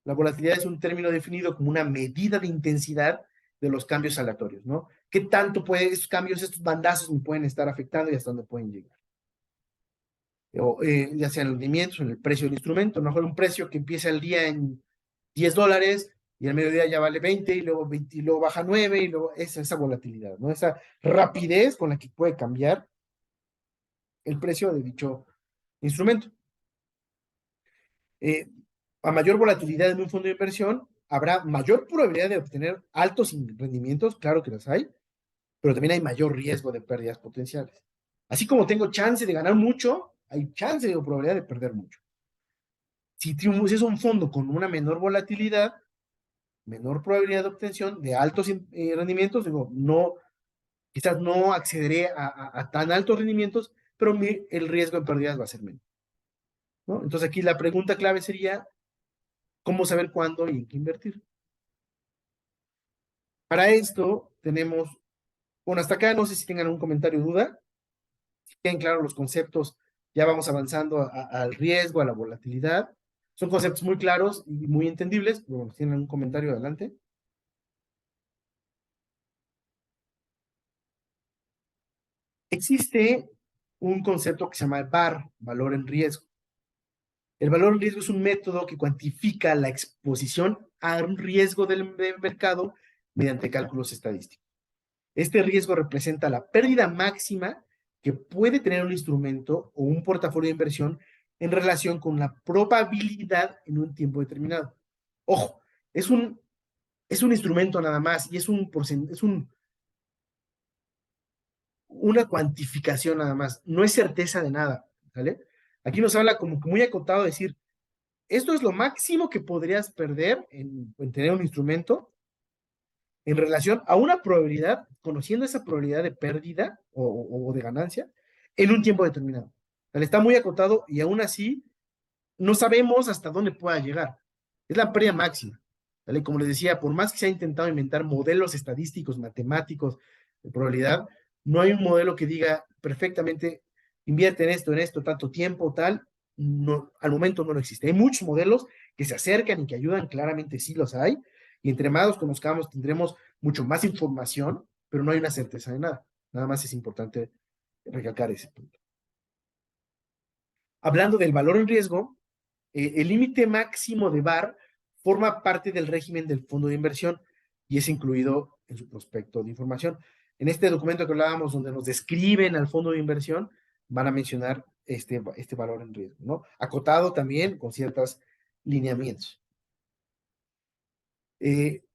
Speaker 1: La volatilidad es un término definido como una medida de intensidad de los cambios aleatorios, ¿no? ¿Qué tanto estos cambios, estos bandazos me pueden estar afectando y hasta dónde pueden llegar? Ya sea en los rendimientos, en el precio del instrumento, a lo mejor un precio que empieza el día en $10 y al mediodía ya vale 20 y luego 20 y luego baja 9 y luego esa volatilidad, ¿no? Esa rapidez con la que puede cambiar el precio de dicho instrumento. A mayor volatilidad en un fondo de inversión, habrá mayor probabilidad de obtener altos rendimientos, claro que los hay, pero también hay mayor riesgo de pérdidas potenciales. Así como tengo chance de ganar mucho, hay chance o probabilidad de perder mucho. Si es un fondo con una menor volatilidad, menor probabilidad de obtención de altos rendimientos, digo, quizás no accederé a tan altos rendimientos, pero el riesgo de pérdidas va a ser menor, ¿no? Entonces aquí la pregunta clave sería, ¿cómo saber cuándo y en qué invertir? Para esto tenemos, bueno, hasta acá no sé si tengan algún comentario o duda. Si quedan claros los conceptos, ya vamos avanzando al riesgo, a la volatilidad. Son conceptos muy claros y muy entendibles, pero bueno, si tienen algún comentario, adelante. Existe un concepto que se llama VAR, valor en riesgo. El valor en riesgo es un método que cuantifica la exposición a un riesgo del mercado mediante cálculos estadísticos. Este riesgo representa la pérdida máxima que puede tener un instrumento o un portafolio de inversión en relación con la probabilidad en un tiempo determinado. Ojo, es un instrumento nada más y es una cuantificación nada más, no es certeza de nada, ¿vale? Aquí nos habla como muy acotado, decir, esto es lo máximo que podrías perder en tener un instrumento en relación a una probabilidad, conociendo esa probabilidad de pérdida o de ganancia en un tiempo determinado. ¿Vale? Está muy acotado y aún así no sabemos hasta dónde pueda llegar. Es la pérdida máxima. ¿Vale? Como les decía, por más que se ha intentado inventar modelos estadísticos, matemáticos de probabilidad, no hay un modelo que diga perfectamente invierte en esto, tanto tiempo, tal. No, al momento no lo existe. Hay muchos modelos que se acercan y que ayudan, claramente sí los hay, y entre más los conozcamos tendremos mucho más información, pero no hay una certeza de nada. Nada más es importante recalcar ese punto. Hablando del valor en riesgo, el límite máximo de VAR forma parte del régimen del fondo de inversión y es incluido en su prospecto de información. En este documento que hablábamos, donde nos describen al fondo de inversión, van a mencionar este valor en riesgo, ¿no? Acotado también con ciertos lineamientos.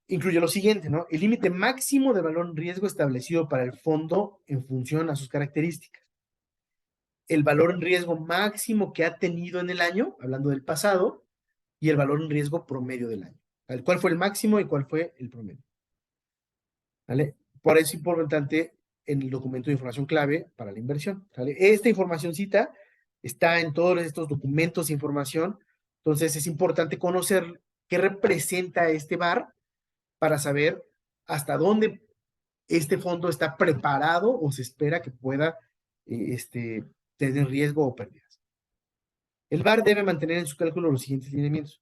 Speaker 1: Incluye lo siguiente, ¿no? El límite máximo de valor en riesgo establecido para el fondo en función a sus características. El valor en riesgo máximo que ha tenido en el año, hablando del pasado, y el valor en riesgo promedio del año. ¿Vale? ¿Cuál fue el máximo y cuál fue el promedio? ¿Vale? Por eso es importante en el documento de información clave para la inversión. ¿Vale? Esta informacióncita está en todos estos documentos de información, entonces es importante conocer qué representa este VAR para saber hasta dónde este fondo está preparado o se espera que pueda tener riesgo o pérdidas. El VAR debe mantener en su cálculo los siguientes lineamientos.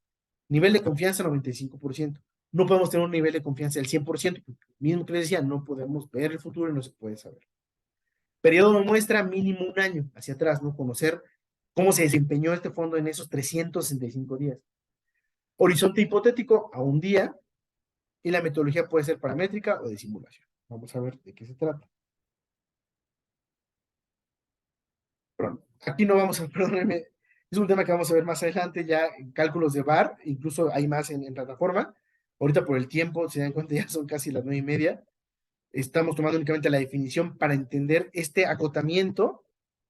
Speaker 1: Nivel de confianza 95%. No podemos tener un nivel de confianza del 100%, porque mismo que les decía, no podemos ver el futuro y no se puede saber. Periodo de muestra mínimo un año hacia atrás, ¿no? Conocer cómo se desempeñó este fondo en esos 365 días. Horizonte hipotético a un día, y la metodología puede ser paramétrica o de simulación. Vamos a ver de qué se trata. Perdón, aquí no vamos a, perdónenme, es un tema que vamos a ver más adelante, ya en cálculos de VAR, incluso hay más en plataforma. Ahorita por el tiempo, si se dan cuenta, ya son casi las 9:30. Estamos tomando únicamente la definición para entender este acotamiento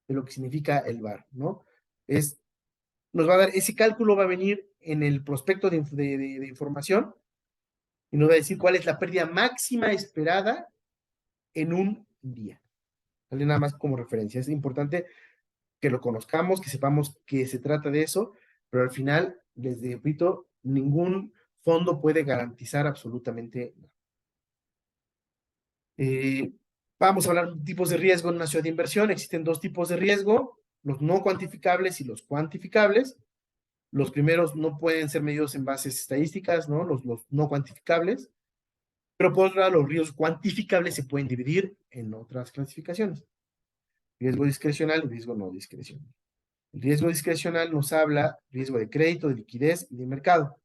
Speaker 1: de lo que significa el VAR, ¿no? Nos va a dar, ese cálculo va a venir en el prospecto de información y nos va a decir cuál es la pérdida máxima esperada en un día. ¿Vale? Nada más como referencia. Es importante que lo conozcamos, que sepamos que se trata de eso, pero al final, les repito, ningún fondo puede garantizar absolutamente nada. Vamos a hablar de tipos de riesgo en una ciudad de inversión. Existen dos tipos de riesgo, los no cuantificables y los cuantificables. Los primeros no pueden ser medidos en bases estadísticas, ¿no? Los no cuantificables. Pero por otro lado, los riesgos cuantificables se pueden dividir en otras clasificaciones. Riesgo discrecional y riesgo no discrecional. El riesgo discrecional nos habla riesgo de crédito, de liquidez y de mercado.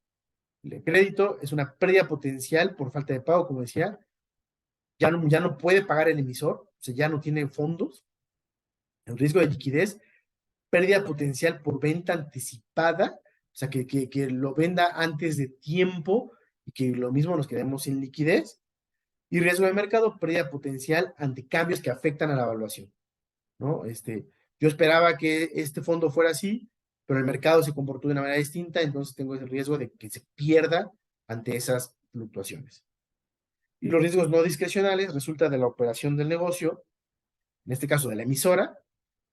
Speaker 1: El de crédito es una pérdida potencial por falta de pago, como decía. Ya no puede pagar el emisor, o sea, ya no tiene fondos. El riesgo de liquidez, pérdida potencial por venta anticipada, o sea, que lo venda antes de tiempo y que lo mismo nos quedemos sin liquidez. Y riesgo de mercado, pérdida potencial ante cambios que afectan a la evaluación, ¿no? Yo esperaba que este fondo fuera así, pero el mercado se comportó de una manera distinta, entonces tengo el riesgo de que se pierda ante esas fluctuaciones. Y los riesgos no discrecionales resulta de la operación del negocio, en este caso de la emisora.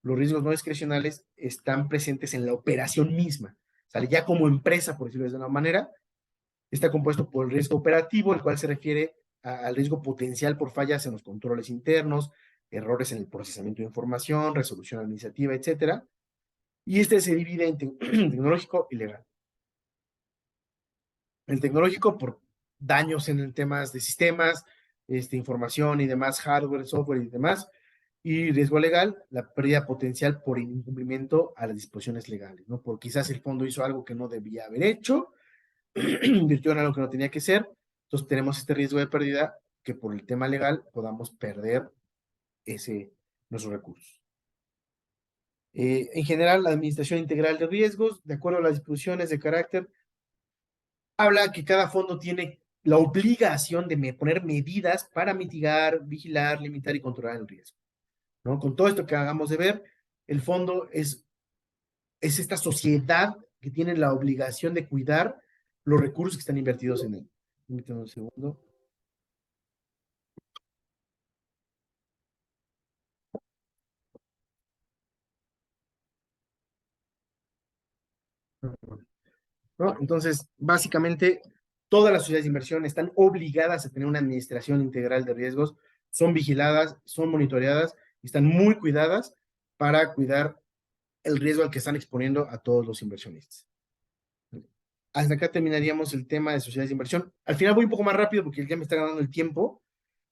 Speaker 1: Los riesgos no discrecionales están presentes en la operación misma. ¿Sale? Ya como empresa, por decirlo de una manera, está compuesto por el riesgo operativo, el cual se refiere al riesgo potencial por fallas en los controles internos, errores en el procesamiento de información, resolución administrativa, etc. Y se divide en tecnológico y legal. El tecnológico por daños en temas de sistemas, información y demás, hardware, software y demás. Y riesgo legal, la pérdida potencial por incumplimiento a las disposiciones legales, ¿no? Por quizás el fondo hizo algo que no debía haber hecho, invirtió en algo que no tenía que ser, entonces tenemos este riesgo de pérdida que por el tema legal podamos perder nuestros recursos. En general, la administración integral de riesgos, de acuerdo a las disposiciones de carácter, habla que cada fondo tiene la obligación de poner medidas para mitigar, vigilar, limitar y controlar el riesgo, ¿no? Con todo esto que acabamos de ver, el fondo es esta sociedad que tiene la obligación de cuidar los recursos que están invertidos en él. Permítanme un segundo. ¿No? Entonces, básicamente, todas las sociedades de inversión están obligadas a tener una administración integral de riesgos, son vigiladas, son monitoreadas, y están muy cuidadas para cuidar el riesgo al que están exponiendo a todos los inversionistas. Hasta acá terminaríamos el tema de sociedades de inversión. Al final voy un poco más rápido porque ya me está ganando el tiempo.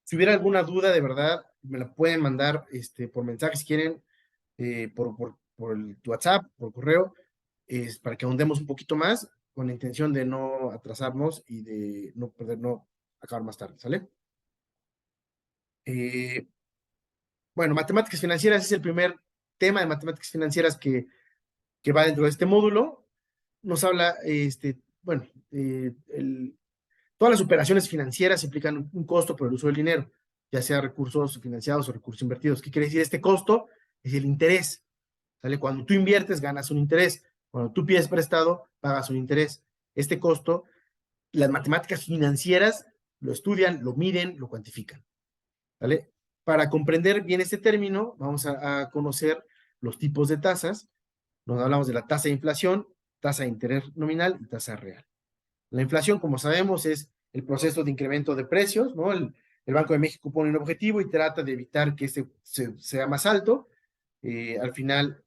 Speaker 1: Si hubiera alguna duda, de verdad, me la pueden mandar por mensaje si quieren, por el WhatsApp, por correo, para que ahondemos un poquito más, con la intención de no atrasarnos y de no acabar más tarde, ¿sale? Bueno, matemáticas financieras es el primer tema de matemáticas financieras que va dentro de este módulo. Nos habla, bueno, todas las operaciones financieras implican un costo por el uso del dinero, ya sea recursos financiados o recursos invertidos. ¿Qué quiere decir este costo? Es el interés. ¿Sale? Cuando tú inviertes, ganas un interés. Cuando tú pides prestado, pagas un interés. Este costo, las matemáticas financieras lo estudian, lo miden, lo cuantifican. ¿Vale? Para comprender bien este término, vamos a conocer los tipos de tasas. Nos hablamos de la tasa de inflación, tasa de interés nominal y tasa real. La inflación, como sabemos, es el proceso de incremento de precios, ¿no? El Banco de México pone un objetivo y trata de evitar que sea más alto. Al final,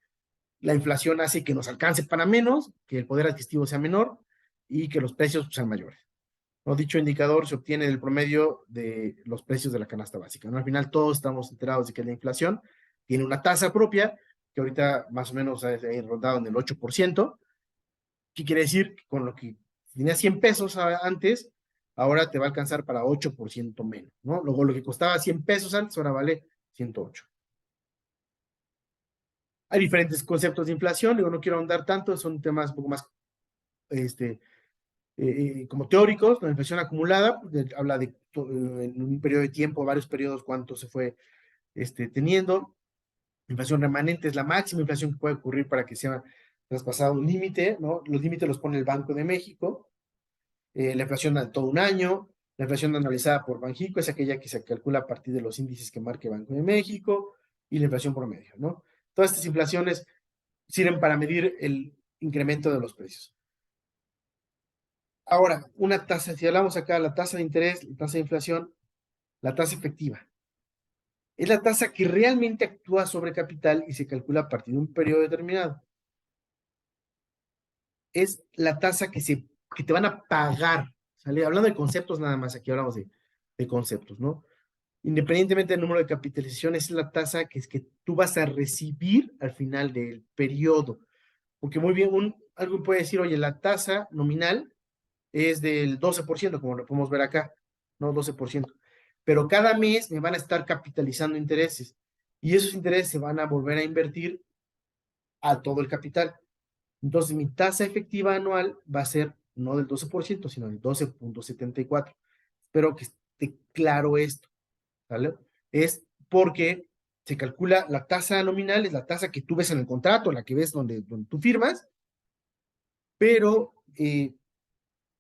Speaker 1: la inflación hace que nos alcance para menos, que el poder adquisitivo sea menor y que los precios sean mayores, ¿no? Dicho indicador se obtiene del promedio de los precios de la canasta básica, ¿no? Al final, todos estamos enterados de que la inflación tiene una tasa propia, que ahorita más o menos ha rondado en el 8%. ¿Qué quiere decir? Que con lo que tenía 100 pesos antes, ahora te va a alcanzar para 8% menos, ¿no? Luego lo que costaba 100 pesos antes, ahora vale 108. Hay diferentes conceptos de inflación, digo, no quiero ahondar tanto, son temas un poco más como teóricos. La inflación acumulada habla de en un periodo de tiempo, varios periodos, cuánto se fue teniendo. Inflación remanente es la máxima inflación que puede ocurrir para que sea traspasado un límite, ¿no? Los límites los pone el Banco de México. La inflación de todo un año, la inflación analizada por Banxico es aquella que se calcula a partir de los índices que marque Banco de México, y la inflación promedio, ¿no? Todas estas inflaciones sirven para medir el incremento de los precios. Ahora, una tasa, si hablamos acá, la tasa de interés, la tasa de inflación, la tasa efectiva. Es la tasa que realmente actúa sobre capital y se calcula a partir de un periodo determinado. Es la tasa que te van a pagar, ¿sale? Hablando de conceptos nada más, aquí hablamos de conceptos, ¿no? Independientemente del número de capitalización, es la tasa que tú vas a recibir al final del periodo. Porque muy bien, alguien puede decir, oye, la tasa nominal es del 12%, como lo podemos ver acá, ¿no? 12%. Pero cada mes me van a estar capitalizando intereses, y esos intereses se van a volver a invertir a todo el capital. Entonces, mi tasa efectiva anual va a ser no del 12%, sino del 12.74. Espero que esté claro esto, ¿vale? Es porque se calcula la tasa nominal, es la tasa que tú ves en el contrato, la que ves donde tú firmas, pero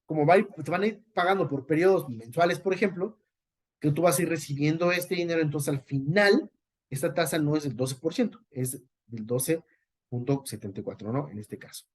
Speaker 1: como te van a ir pagando por periodos mensuales, por ejemplo, que tú vas a ir recibiendo este dinero, entonces al final, esta tasa no es del 12%, es del 12.74, ¿no? En este caso.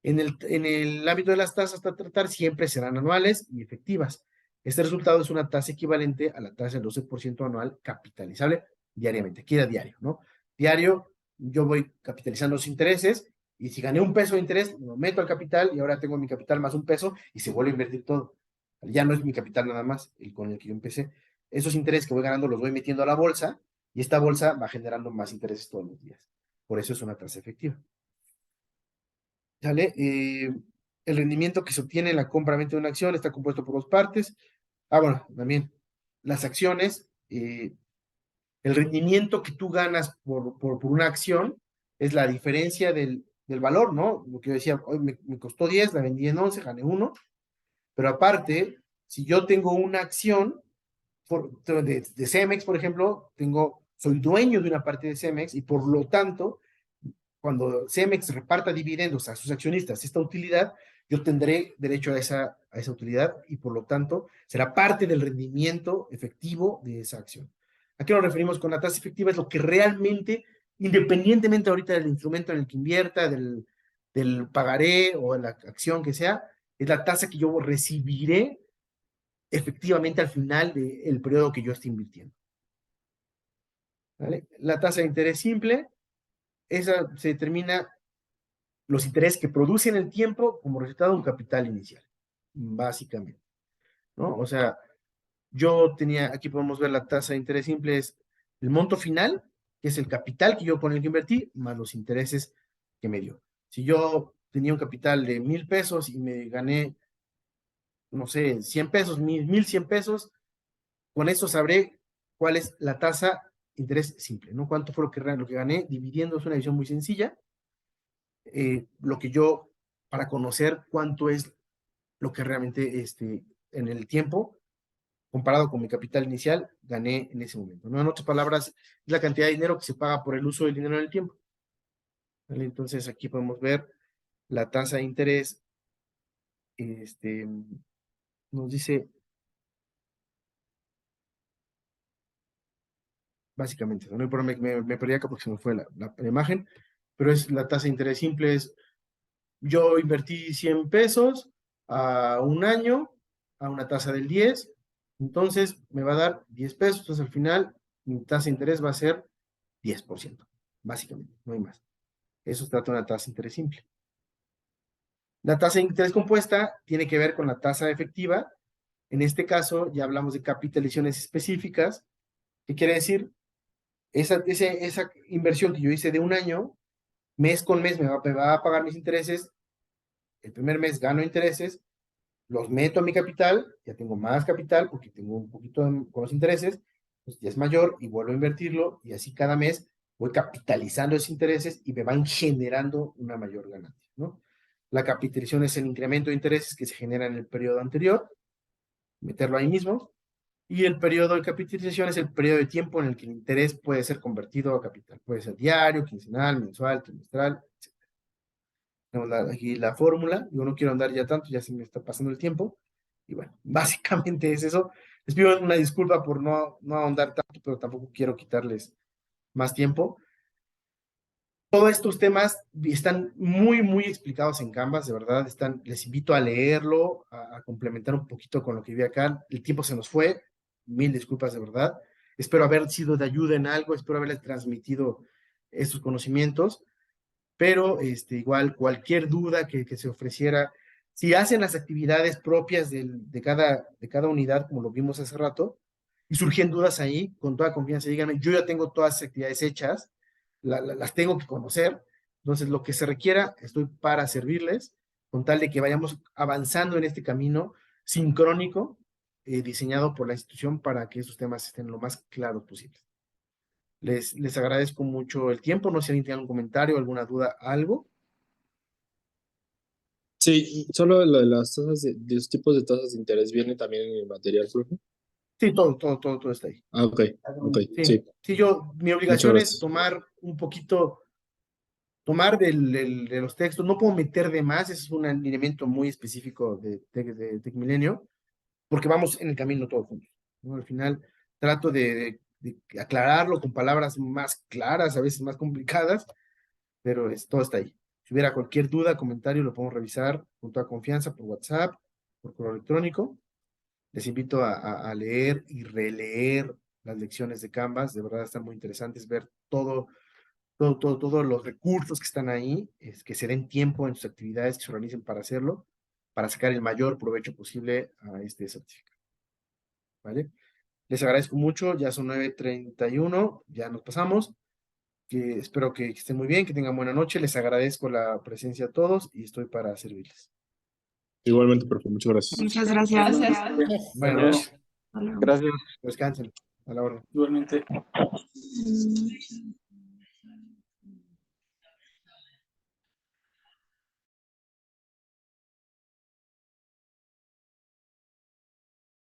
Speaker 1: En el ámbito de las tasas a tratar, siempre serán anuales y efectivas. Este resultado es una tasa equivalente a la tasa del 12% anual capitalizable diariamente, aquí era diario, ¿no? Diario, yo voy capitalizando los intereses, y si gané un peso de interés, lo meto al capital, y ahora tengo mi capital más un peso, y se vuelve a invertir todo. Ya no es mi capital nada más, el con el que yo empecé. Esos intereses que voy ganando los voy metiendo a la bolsa, y esta bolsa va generando más intereses todos los días. Por eso es una tasa efectiva. ¿Sale? El rendimiento que se obtiene en la compra-venta de una acción está compuesto por dos partes. Bueno, también las acciones, el rendimiento que tú ganas por una acción es la diferencia del valor, ¿no? Lo que yo decía, hoy me costó 10, la vendí en 11, gané 1. Pero aparte, si yo tengo una acción de Cemex, por ejemplo, soy dueño de una parte de Cemex, y por lo tanto, cuando Cemex reparta dividendos a sus accionistas esta utilidad, yo tendré derecho a esa utilidad, y por lo tanto será parte del rendimiento efectivo de esa acción. ¿A qué nos referimos con la tasa efectiva? Es lo que realmente, independientemente ahorita del instrumento en el que invierta, del pagaré o de la acción que sea, es la tasa que yo recibiré efectivamente al final del periodo que yo esté invirtiendo. ¿Vale? La tasa de interés simple, esa se determina los intereses que produce en el tiempo como resultado de un capital inicial, básicamente, ¿no? O sea, aquí podemos ver la tasa de interés simple, es el monto final, que es el capital que yo con el que invertí, más los intereses que me dio. Si yo tenía un capital de 1,000 pesos y me gané, no sé, 100 pesos, 1,100 pesos, con eso sabré cuál es la tasa de interés simple, ¿no? Cuánto fue lo que gané dividiendo. Es una división muy sencilla. Para conocer cuánto es lo que realmente en el tiempo, comparado con mi capital inicial, gané en ese momento, ¿no? En otras palabras, es la cantidad de dinero que se paga por el uso del dinero en el tiempo. ¿Vale? Entonces aquí podemos ver la tasa de interés, nos dice básicamente, ¿no? Me perdí acá porque se me fue la imagen, pero es la tasa de interés simple. Yo invertí 100 pesos a un año a una tasa del 10, entonces me va a dar 10 pesos, entonces al final mi tasa de interés va a ser 10%, básicamente, no hay más. Eso se trata de una tasa de interés simple. La tasa de interés compuesta tiene que ver con la tasa efectiva. En este caso ya hablamos de capitalizaciones específicas. ¿Qué quiere decir? esa inversión que yo hice de un año, mes con mes me va a pagar mis intereses. El primer mes gano intereses, los meto a mi capital, ya tengo más capital porque tengo un poquito con los intereses, pues ya es mayor y vuelvo a invertirlo y así cada mes voy capitalizando esos intereses y me van generando una mayor ganancia, ¿no? La capitalización es el incremento de intereses que se genera en el periodo anterior, meterlo ahí mismo, y el periodo de capitalización es el periodo de tiempo en el que el interés puede ser convertido a capital. Puede ser diario, quincenal, mensual, trimestral, etc. Tenemos aquí la fórmula. Yo no quiero andar ya tanto, ya se me está pasando el tiempo. Y bueno, básicamente es eso. Les pido una disculpa por no ahondar tanto, pero tampoco quiero quitarles más tiempo. Todos estos temas están muy explicados en Canvas, de verdad. Les invito a leerlo, a complementar un poquito con lo que vi acá. El tiempo se nos fue. Mil disculpas, de verdad. Espero haber sido de ayuda en algo, espero haberles transmitido estos conocimientos, pero igual cualquier duda que se ofreciera, si hacen las actividades propias de cada unidad, como lo vimos hace rato, y surgen dudas ahí, con toda confianza, díganme, yo ya tengo todas las actividades hechas, las tengo que conocer, entonces lo que se requiera, estoy para servirles, con tal de que vayamos avanzando en este camino sincrónico, diseñado por la institución para que esos temas estén lo más claros posible. Les agradezco mucho el tiempo, no sé si alguien tiene algún comentario, alguna duda, algo.
Speaker 10: Sí, solo lo de las tasas de los tipos de tasas de interés viene también en el material, profe.
Speaker 1: Sí, todo está ahí.
Speaker 10: Ah, ok,
Speaker 1: Sí,
Speaker 10: sí.
Speaker 1: sí, mi obligación
Speaker 10: Muchas
Speaker 1: es
Speaker 10: gracias.
Speaker 1: tomar un poquito, de los textos, no puedo meter de más, ese es un alineamiento muy específico de Tecmilenio, porque vamos en el camino todos juntos, ¿no? Al final trato de aclararlo con palabras más claras, a veces más complicadas, pero todo está ahí. Si hubiera cualquier duda, comentario, lo podemos revisar con toda confianza por WhatsApp, por correo electrónico. Les invito a leer y releer las lecciones de Canvas, de verdad están muy interesantes, ver todos los recursos que están ahí, que se den tiempo en sus actividades, que se organicen para hacerlo, para sacar el mayor provecho posible a este certificado. ¿Vale? Les agradezco mucho, ya son 9:31, ya nos pasamos, que espero que estén muy bien, que tengan buena noche, les agradezco la presencia a todos y estoy para servirles.
Speaker 10: Igualmente, profe, muchas gracias.
Speaker 4: Muchas gracias.
Speaker 1: Buenas noches.
Speaker 4: Hasta luego.
Speaker 3: Gracias.
Speaker 1: Descansen, a la orden.
Speaker 5: Igualmente.
Speaker 4: Mm.